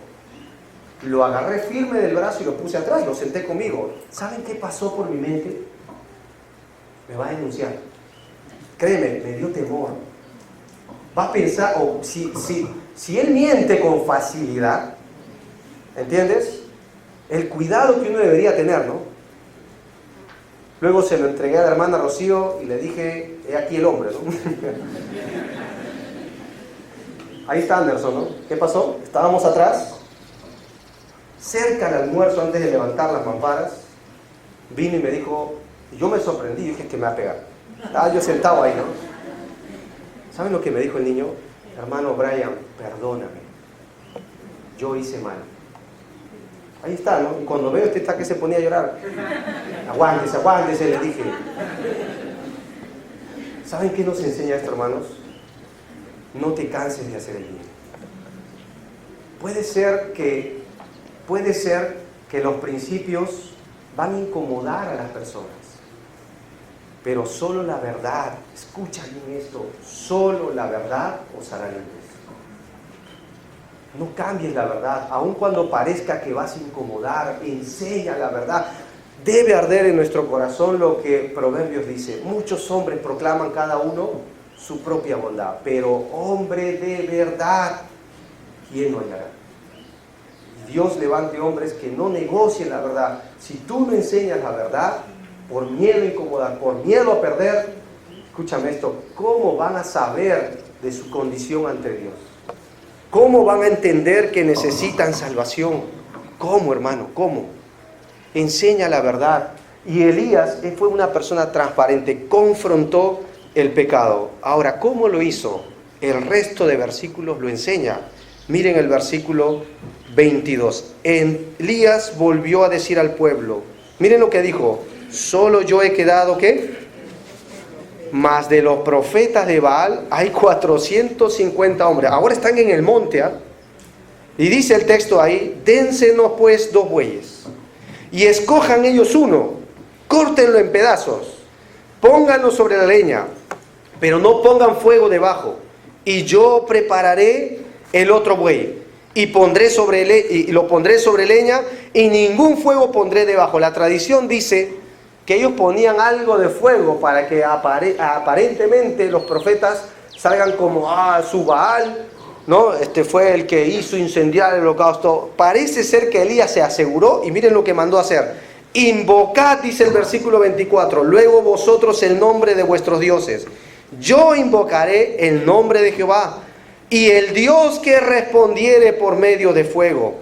Lo agarré firme del brazo y lo puse atrás, lo senté conmigo. ¿Saben qué pasó por mi mente? Me va a denunciar. Créeme, me dio temor. Va a pensar, si él miente con facilidad, ¿entiendes? El cuidado que uno debería tener, ¿no? Luego se lo entregué a la hermana Rocío y le dije, he aquí el hombre, ¿no? Ahí está Anderson, ¿no? ¿Qué pasó? Estábamos atrás, cerca del almuerzo, antes de levantar las mamparas, vino y me dijo, y yo me sorprendí, dije, es que me va a pegar. Estaba yo sentado ahí, ¿no? ¿Saben lo que me dijo el niño? Hermano Brian, perdóname, yo hice mal. Ahí está, ¿no? Y cuando veo está que se ponía a llorar. Aguántese, le dije. ¿Saben qué nos enseña esto, hermanos? No te canses de hacer el bien. Puede ser que los principios van a incomodar a las personas, pero solo la verdad, escucha bien esto, solo la verdad os hará libres. No cambies la verdad, aun cuando parezca que vas a incomodar, enseña la verdad. Debe arder en nuestro corazón lo que Proverbios dice. Muchos hombres proclaman cada uno su propia bondad, pero hombre de verdad, ¿quién lo hallará? Dios levante hombres que no negocien la verdad. Si tú no enseñas la verdad, por miedo a incomodar, por miedo a perder, escúchame esto, ¿cómo van a saber de su condición ante Dios? ¿Cómo van a entender que necesitan salvación? ¿Cómo, hermano? ¿Cómo? Enseña la verdad. Y Elías fue una persona transparente, confrontó el pecado. Ahora, ¿cómo lo hizo? El resto de versículos lo enseña. Miren el versículo 22. Elías volvió a decir al pueblo, miren lo que dijo, solo yo he quedado, ¿qué? Mas de los profetas de Baal hay 450 hombres. Ahora están en el monte, ¿eh? Y dice el texto ahí, dénsenos pues 2 bueyes y escojan ellos uno, córtenlo en pedazos, pónganlo sobre la leña, pero no pongan fuego debajo, y yo prepararé el otro buey y lo pondré sobre leña y ningún fuego pondré debajo. La tradición dice que ellos ponían algo de fuego para que aparentemente los profetas salgan como, su Baal, ¿no? Fue el que hizo incendiar el holocausto. Parece ser que Elías se aseguró y miren lo que mandó a hacer. Invocad, dice el versículo 24, luego vosotros el nombre de vuestros dioses. Yo invocaré el nombre de Jehová, y el Dios que respondiere por medio de fuego,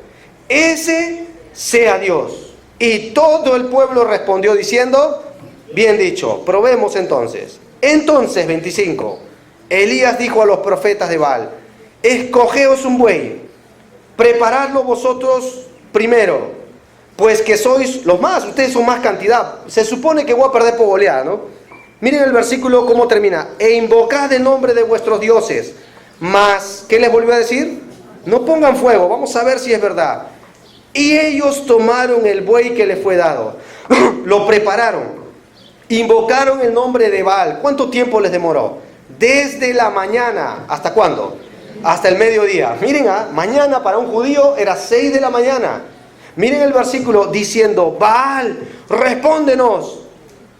ese sea Dios. Y todo el pueblo respondió diciendo, bien dicho. Probemos entonces. Entonces, 25, Elías dijo a los profetas de Baal, escogeos un buey, preparadlo vosotros primero, pues que sois los más, ustedes son más cantidad. Se supone que voy a perder por goleada, ¿no? Miren el versículo cómo termina. E invocad el nombre de vuestros dioses. Mas, ¿qué les volvió a decir? No pongan fuego, vamos a ver si es verdad. Y ellos tomaron el buey que les fue dado, lo prepararon, invocaron el nombre de Baal. ¿Cuánto tiempo les demoró? Desde la mañana, ¿hasta cuándo? Hasta el mediodía. Miren, mañana para un judío era 6 de la mañana. Miren el versículo diciendo, Baal, respóndenos.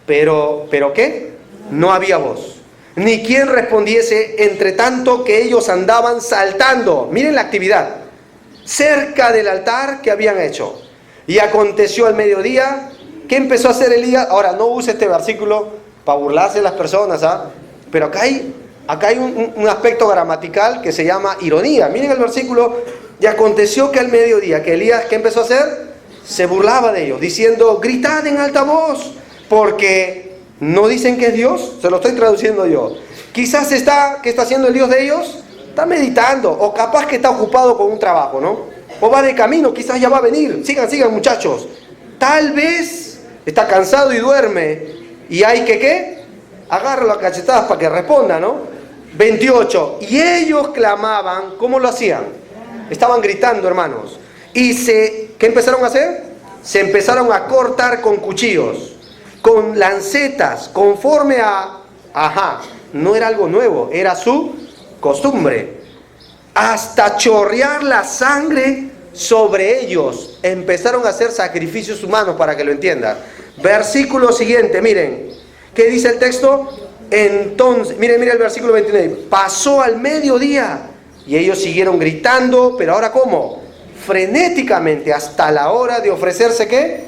Pero ¿qué? No había voz, ni quien respondiese, entre tanto que ellos andaban saltando. Miren la actividad. Cerca del altar que habían hecho. Y aconteció al mediodía, ¿qué empezó a hacer Elías? Ahora, no use este versículo para burlarse de las personas, pero acá hay un aspecto gramatical que se llama ironía. Miren el versículo, y aconteció que al mediodía, que Elías, ¿qué empezó a hacer? Se burlaba de ellos, diciendo, gritad en alta voz, Porque no dicen que es Dios, se lo estoy traduciendo yo. Quizás ¿qué está haciendo el Dios de ellos? Está meditando, o capaz que está ocupado con un trabajo, ¿no? O va de camino, quizás ya va a venir. Sigan muchachos. Tal vez está cansado y duerme. Y hay que, ¿qué? Agarra las cachetadas para que responda, ¿no? 28. Y ellos clamaban, ¿cómo lo hacían? Estaban gritando, hermanos. Y ¿qué empezaron a hacer? Se empezaron a cortar con cuchillos, con lancetas, conforme a... no era algo nuevo, era su costumbre. Hasta chorrear la sangre sobre ellos. Empezaron a hacer sacrificios humanos, para que lo entiendan. Versículo siguiente, miren. ¿Qué dice el texto? Entonces, miren el versículo 29. Pasó al mediodía y ellos siguieron gritando, pero ahora ¿cómo? Frenéticamente, hasta la hora de ofrecerse, ¿qué?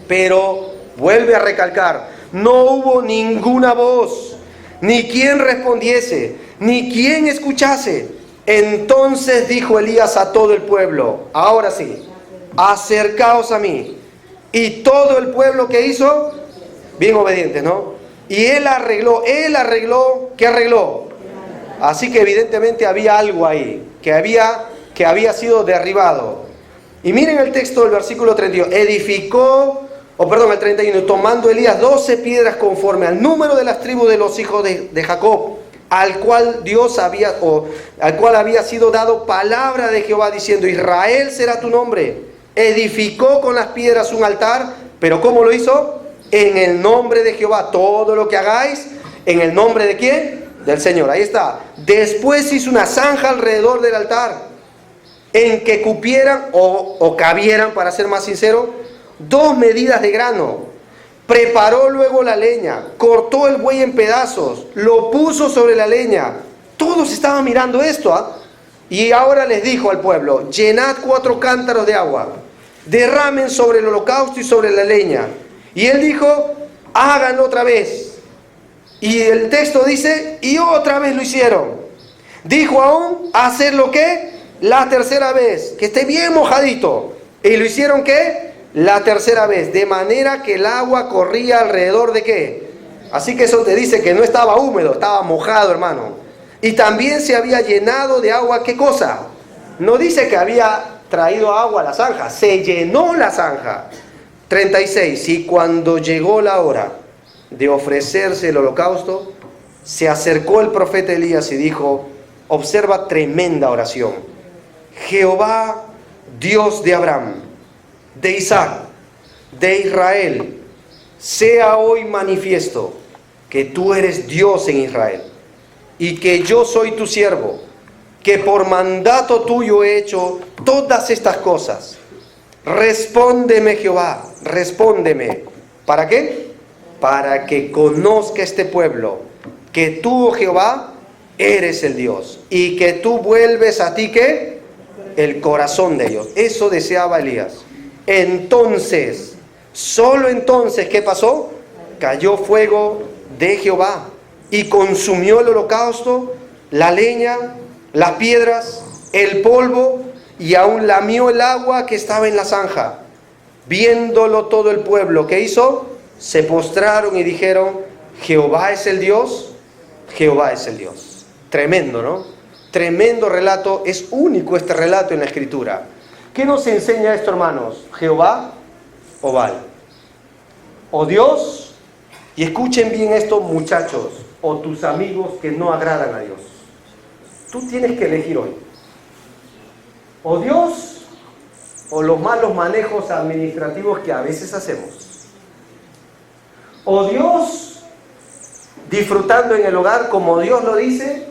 Pero vuelve a recalcar, no hubo ninguna voz, ni quien respondiese, ni quien escuchase. Entonces dijo Elías a todo el pueblo, ahora sí, acercaos a mí. Y todo el pueblo, ¿qué hizo? Bien obediente, ¿no? Y él arregló, ¿qué arregló? Así que evidentemente había algo ahí, que había sido derribado. Y miren el texto del versículo 31. El 31, tomando Elías 12 piedras conforme al número de las tribus de los hijos de Jacob, al cual había sido dado palabra de Jehová diciendo, Israel será tu nombre. Edificó con las piedras un altar, pero ¿cómo lo hizo? En el nombre de Jehová. Todo lo que hagáis, ¿en el nombre de quién? Del Señor. Ahí está. Después hizo una zanja alrededor del altar, en que cupieran o cabieran, para ser más sincero, 2 medidas de grano. Preparó luego la leña, cortó el buey en pedazos, lo puso sobre la leña. Todos estaban mirando esto, Y ahora les dijo al pueblo, llenad 4 cántaros de agua, derramen sobre el holocausto y sobre la leña. Y él dijo, háganlo otra vez. Y el texto dice, y otra vez lo hicieron. Dijo aún, hacerlo ¿qué? La tercera vez, que esté bien mojadito. Y lo hicieron ¿qué? La tercera vez, de manera que el agua corría alrededor de ¿qué? Así que eso te dice que no estaba húmedo, estaba mojado, hermano. Y también se había llenado de agua, ¿qué cosa? No dice que había traído agua a la zanja, se llenó la zanja. 36. Y cuando llegó la hora de ofrecerse el holocausto, se acercó el profeta Elías y dijo, observa tremenda oración. Jehová, Dios de Abraham, de Isaac, de Israel, sea hoy manifiesto que tú eres Dios en Israel y que yo soy tu siervo, que por mandato tuyo he hecho todas estas cosas. Respóndeme, Jehová, respóndeme. ¿Para qué? Para que conozca este pueblo que tú, Jehová, eres el Dios y que tú vuelves a ti, ¿qué? El corazón de ellos. Eso deseaba Elías. Entonces, solo entonces, ¿qué pasó? Cayó fuego de Jehová y consumió el holocausto, la leña, las piedras, el polvo, y aún lamió el agua que estaba en la zanja. Viéndolo todo el pueblo, ¿qué hizo? Se postraron y dijeron, Jehová es el Dios, Jehová es el Dios. Tremendo, ¿no? Tremendo relato, es único este relato en la Escritura. ¿Qué nos enseña esto, hermanos? ¿Jehová o Baal? ¿O Dios? Y escuchen bien esto, muchachos, o tus amigos que no agradan a Dios. Tú tienes que elegir hoy. O Dios, o los malos manejos administrativos que a veces hacemos. O Dios, disfrutando en el hogar como Dios lo dice,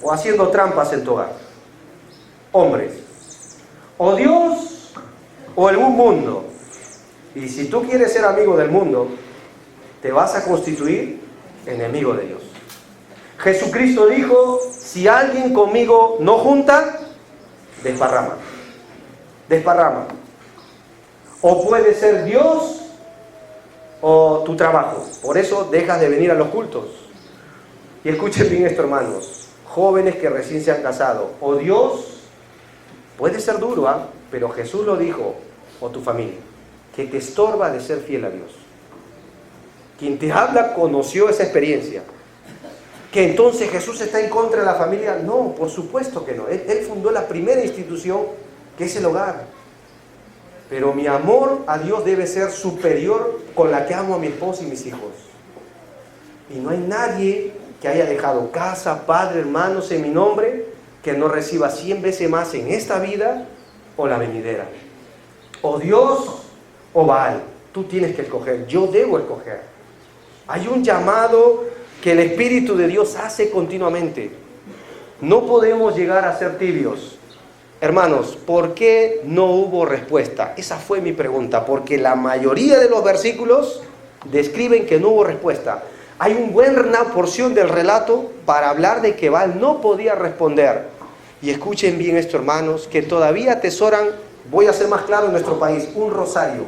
o haciendo trampas en tu hogar. Hombres. O Dios, o el mundo. Y si tú quieres ser amigo del mundo, te vas a constituir enemigo de Dios. Jesucristo dijo, si alguien conmigo no junta, desparrama. Desparrama. O puede ser Dios o tu trabajo. Por eso dejas de venir a los cultos. Y escuchen bien esto, hermanos. Jóvenes que recién se han casado. O Dios, puede ser duro, pero Jesús lo dijo, o tu familia, que te estorba de ser fiel a Dios. Quien te habla conoció esa experiencia. ¿Que entonces Jesús está en contra de la familia? No, por supuesto que no. Él fundó la primera institución, que es el hogar. Pero mi amor a Dios debe ser superior con la que amo a mi esposa y mis hijos. Y no hay nadie que haya dejado casa, padre, hermanos en mi nombre, que no reciba 100 veces más en esta vida o la venidera. O Dios o Baal. Tú tienes que escoger. Yo debo escoger. Hay un llamado que el Espíritu de Dios hace continuamente. No podemos llegar a ser tibios. Hermanos, ¿por qué no hubo respuesta? Esa fue mi pregunta, porque la mayoría de los versículos describen que no hubo respuesta. Hay una buena porción del relato para hablar de que Baal no podía responder. Y escuchen bien esto, hermanos, que todavía atesoran, voy a ser más claro en nuestro país, un rosario,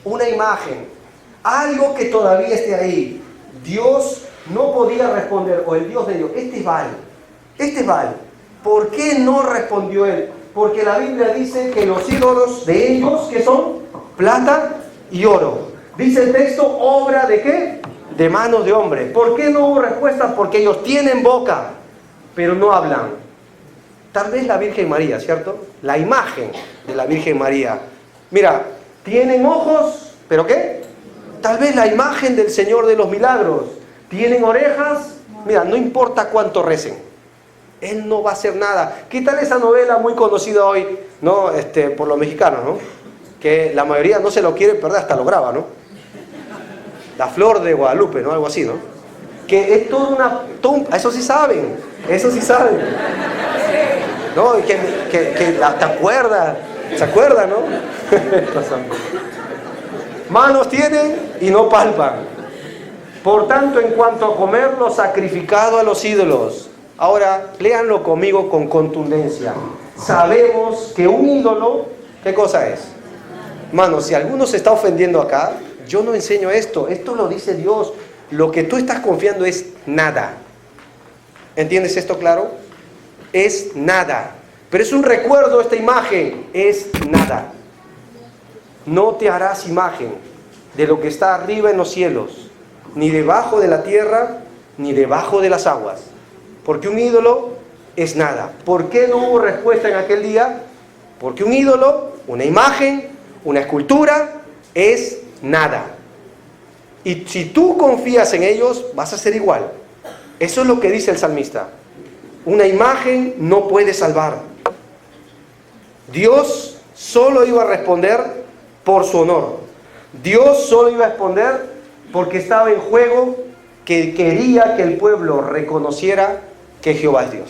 una imagen, algo que todavía esté ahí. Dios no podía responder, o el Dios de Dios, este es Baal. ¿Por qué no respondió él? Porque la Biblia dice que los ídolos de ellos, ¿qué son? Plata y oro. Dice el texto, obra de ¿qué? De manos de hombre. ¿Por qué no hubo respuesta? Porque ellos tienen boca, pero no hablan. Tal vez la Virgen María, ¿cierto? La imagen de la Virgen María. Mira, tienen ojos, ¿pero qué? Tal vez la imagen del Señor de los Milagros. Tienen orejas, mira, no importa cuánto recen. Él no va a hacer nada. ¿Qué tal esa novela muy conocida hoy, ¿no? Por los mexicanos, ¿no? Que la mayoría no se lo quiere perder, hasta lo graba, ¿no? La Flor de Guadalupe, ¿no? Algo así, ¿no? Que es toda una... Eso sí saben. ¿No? Que ¿te acuerdas? ¿Se acuerdan, no? Manos tienen y no palpan. Por tanto, en cuanto a comer lo sacrificado a los ídolos. Ahora, léanlo conmigo con contundencia. Sabemos que un ídolo, ¿qué cosa es? Hermano, si alguno se está ofendiendo acá, yo no enseño esto. Esto lo dice Dios. Lo que tú estás confiando es nada. ¿Entiendes esto claro? Es nada. Pero es un recuerdo esta imagen. Es nada. No te harás imagen de lo que está arriba en los cielos, ni debajo de la tierra, ni debajo de las aguas. Porque un ídolo es nada. ¿Por qué no hubo respuesta en aquel día? Porque un ídolo, una imagen, una escultura, es nada. Y si tú confías en ellos, vas a ser igual. Eso es lo que dice el salmista. Una imagen no puede salvar. Dios solo iba a responder por su honor. Dios solo iba a responder porque estaba en juego que quería que el pueblo reconociera que Jehová es Dios.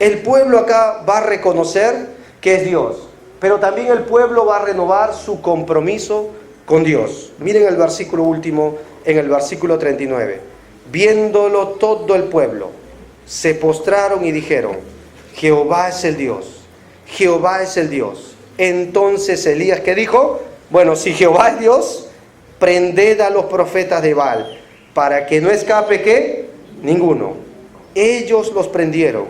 El pueblo acá va a reconocer que es Dios, pero también el pueblo va a renovar su compromiso con Dios. Miren el versículo último, en el versículo 39. Viéndolo todo el pueblo, se postraron y dijeron: Jehová es el Dios, Jehová es el Dios. Entonces Elías, ¿qué dijo? Bueno, si Jehová es Dios, prended a los profetas de Baal, para que no escape, ¿qué? Ninguno. Ellos los prendieron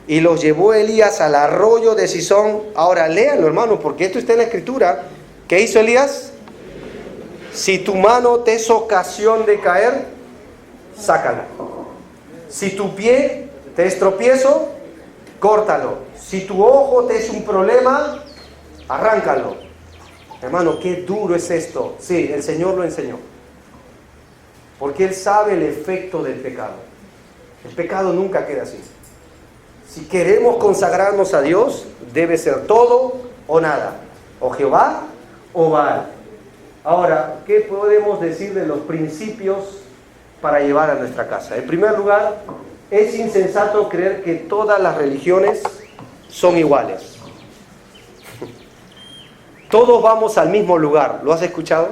y los llevó Elías al arroyo de Cisón. Ahora léanlo, hermano, porque esto está en la Escritura. ¿Qué hizo Elías? Si tu mano te es ocasión de caer, sácala. Si tu pie te es tropiezo, córtalo. Si tu ojo te es un problema, arráncalo. Hermano, qué duro es esto. Sí, el Señor lo enseñó. Porque Él sabe el efecto del pecado. El pecado nunca queda así. Si queremos consagrarnos a Dios, debe ser todo o nada. O Jehová o Baal. Ahora, ¿qué podemos decir de los principios para llevar a nuestra casa? En primer lugar, es insensato creer que todas las religiones son iguales. Todos vamos al mismo lugar. ¿Lo has escuchado?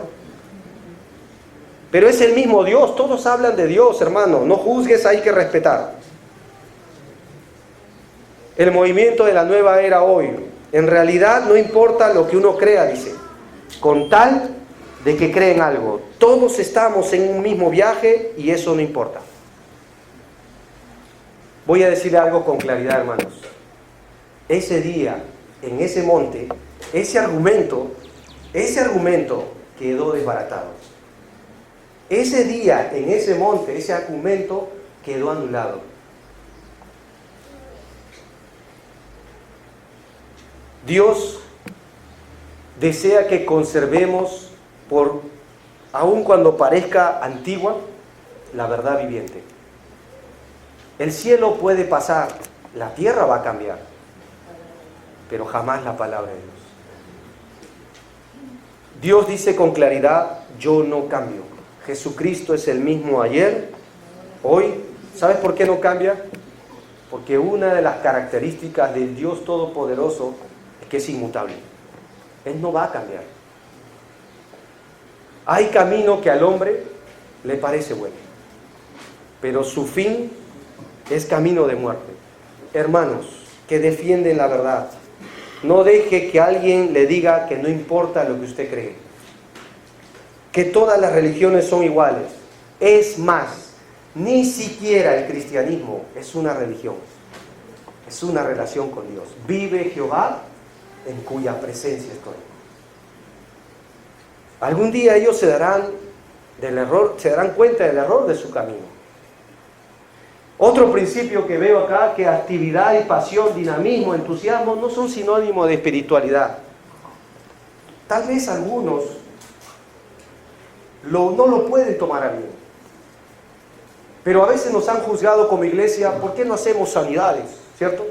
Pero es el mismo Dios. Todos hablan de Dios, hermano. No juzgues, hay que respetar. El movimiento de la nueva era hoy. En realidad no importa lo que uno crea, dice. Con tal de que creen algo. Todos estamos en un mismo viaje y eso no importa. Voy a decirle algo con claridad, hermanos. Ese día, en ese monte, ese argumento quedó desbaratado. Ese día, en ese monte, ese argumento quedó anulado. Dios desea que conservemos, aun cuando parezca antigua, la verdad viviente. El cielo puede pasar, la tierra va a cambiar, pero jamás la palabra de Dios. Dios dice con claridad, yo no cambio. Jesucristo es el mismo ayer, hoy. ¿Sabes por qué no cambia? Porque una de las características del Dios Todopoderoso es que es inmutable. Él no va a cambiar. Hay camino que al hombre le parece bueno, pero su fin es camino de muerte. Hermanos que defienden la verdad, no deje que alguien le diga que no importa lo que usted cree, que todas las religiones son iguales. Es más, ni siquiera el cristianismo es una religión, es una relación con Dios. Vive Jehová en cuya presencia estoy. Algún día ellos se darán cuenta del error de su camino. Otro principio que veo acá, que actividad y pasión, dinamismo, entusiasmo no son sinónimos de espiritualidad. Tal vez algunos no lo pueden tomar a bien, pero a veces nos han juzgado como iglesia, ¿por qué no hacemos sanidades? ¿Cierto?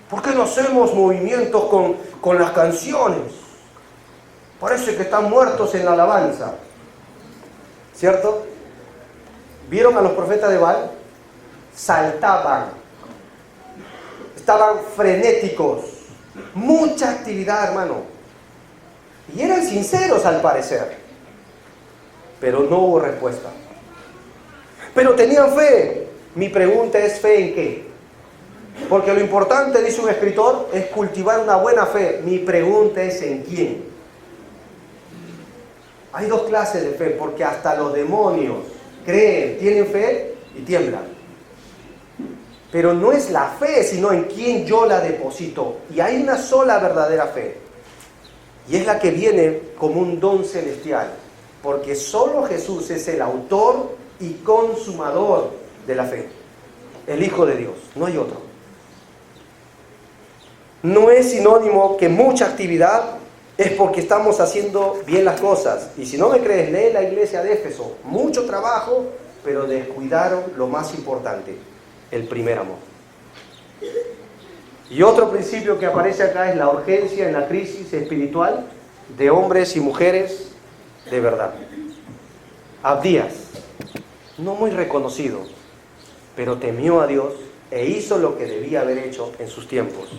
¿Por qué no hacemos movimientos con las canciones? Parece que están muertos en la alabanza. ¿Cierto? ¿Vieron a los profetas de Baal? Saltaban, estaban frenéticos, mucha actividad, hermano. Y eran sinceros al parecer, pero no hubo respuesta. Pero tenían fe. Mi pregunta es, ¿fe en qué? Porque lo importante, dice un escritor, es cultivar una buena fe. Mi pregunta es, ¿en quién? Hay dos clases de fe, porque hasta los demonios creen, tienen fe y tiemblan. Pero no es la fe, sino en quién yo la deposito. Y hay una sola verdadera fe. Y es la que viene como un don celestial. Porque solo Jesús es el autor y consumador de la fe. El Hijo de Dios, no hay otro. No es sinónimo que mucha actividad es porque estamos haciendo bien las cosas. Y si no me crees, lee la iglesia de Éfeso. Mucho trabajo, pero descuidaron lo más importante, el primer amor. Y otro principio que aparece acá es la urgencia en la crisis espiritual de hombres y mujeres de verdad. Abdías, no muy reconocido, pero temió a Dios e hizo lo que debía haber hecho en sus tiempos.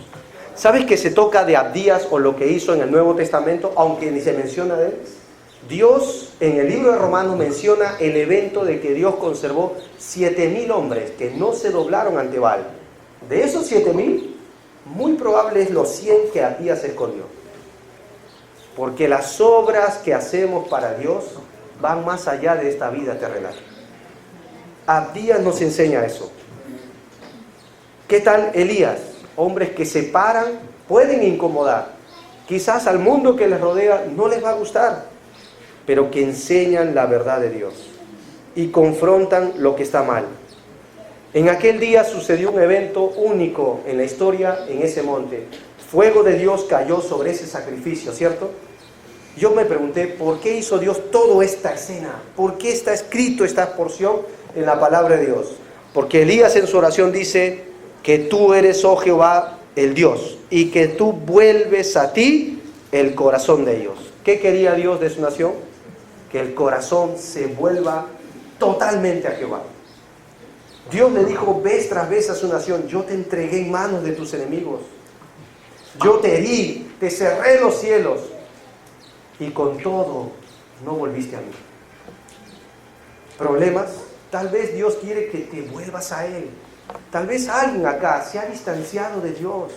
¿Sabes que se toca de Abdías o lo que hizo en el Nuevo Testamento, aunque ni se menciona de él? Dios en el libro de Romanos menciona el evento de que Dios conservó 7,000 hombres que no se doblaron ante Baal. De esos 7,000, muy probable es los 100 que Abdías escondió. Porque las obras que hacemos para Dios van más allá de esta vida terrenal. Abdías nos enseña eso. ¿Qué tal Elías? Hombres que se paran, pueden incomodar. Quizás al mundo que les rodea no les va a gustar, pero que enseñan la verdad de Dios y confrontan lo que está mal. En aquel día sucedió un evento único en la historia en ese monte. Fuego de Dios cayó sobre ese sacrificio, ¿cierto? Yo me pregunté, ¿por qué hizo Dios toda esta escena? ¿Por qué está escrito esta porción en la palabra de Dios? Porque Elías en su oración dice que tú eres, oh Jehová, el Dios, y que tú vuelves a ti el corazón de ellos. ¿Qué quería Dios de su nación? Que el corazón se vuelva totalmente a Jehová. Dios le dijo vez tras vez a su nación, yo te entregué en manos de tus enemigos. Yo te herí, te cerré los cielos, y con todo no volviste a mí. ¿Problemas? Tal vez Dios quiere que te vuelvas a Él. Tal vez alguien acá se ha distanciado de Dios.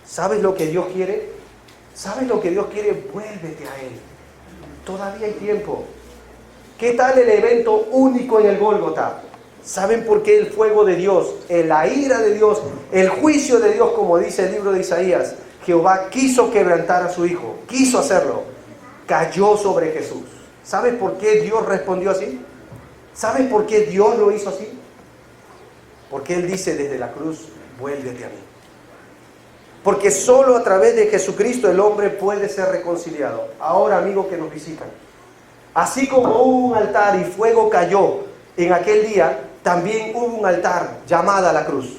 ¿Sabes lo que Dios quiere? ¿Sabes lo que Dios quiere? Vuélvete a Él. Todavía hay tiempo. ¿Qué tal el evento único en el Gólgota? ¿Saben por qué el fuego de Dios, la ira de Dios, el juicio de Dios, como dice el libro de Isaías? Jehová quiso quebrantar a su Hijo, quiso hacerlo. Cayó sobre Jesús. ¿Sabes por qué Dios respondió así? ¿Sabes por qué Dios lo hizo así? Porque Él dice desde la cruz, vuélvete a mí. Porque solo a través de Jesucristo el hombre puede ser reconciliado. Ahora, amigos que nos visitan, así como hubo un altar y fuego cayó en aquel día, también hubo un altar llamada la cruz.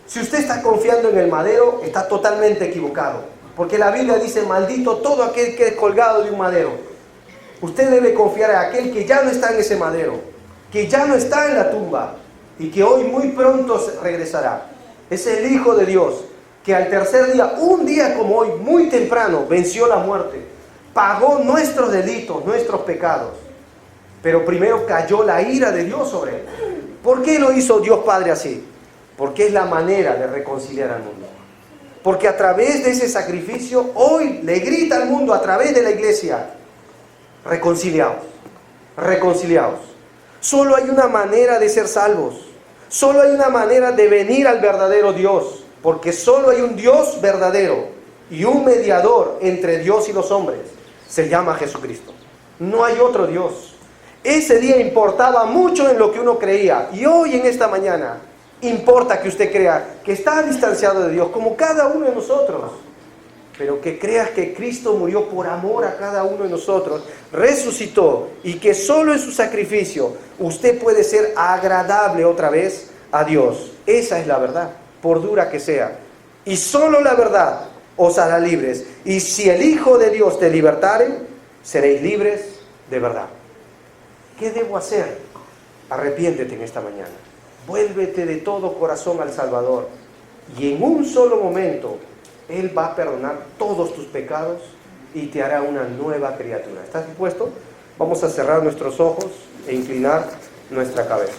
Si usted está confiando en el madero, está totalmente equivocado. Porque la Biblia dice, maldito todo aquel que es colgado de un madero. Usted debe confiar en aquel que ya no está en ese madero, que ya no está en la tumba y que hoy muy pronto regresará. Es el Hijo de Dios, que al tercer día, un día como hoy, muy temprano, venció la muerte, pagó nuestros delitos, nuestros pecados, pero primero cayó la ira de Dios sobre él. ¿Por qué lo hizo Dios Padre así? Porque es la manera de reconciliar al mundo. Porque a través de ese sacrificio, hoy le grita al mundo a través de la iglesia, reconciliaos, reconciliaos. Solo hay una manera de ser salvos, solo hay una manera de venir al verdadero Dios, porque solo hay un Dios verdadero y un mediador entre Dios y los hombres, se llama Jesucristo. No hay otro Dios. Ese día importaba mucho en lo que uno creía, y hoy en esta mañana importa que usted crea que está distanciado de Dios, como cada uno de nosotros, pero que creas que Cristo murió por amor a cada uno de nosotros, resucitó, y que solo en su sacrificio usted puede ser agradable otra vez a Dios. Esa es la verdad, por dura que sea, y solo la verdad os hará libres, y si el Hijo de Dios te libertare, seréis libres de verdad. ¿Qué debo hacer? Arrepiéntete en esta mañana. Vuélvete de todo corazón al Salvador. Y en un solo momento, Él va a perdonar todos tus pecados y te hará una nueva criatura. ¿Estás dispuesto? Vamos a cerrar nuestros ojos e inclinar nuestra cabeza.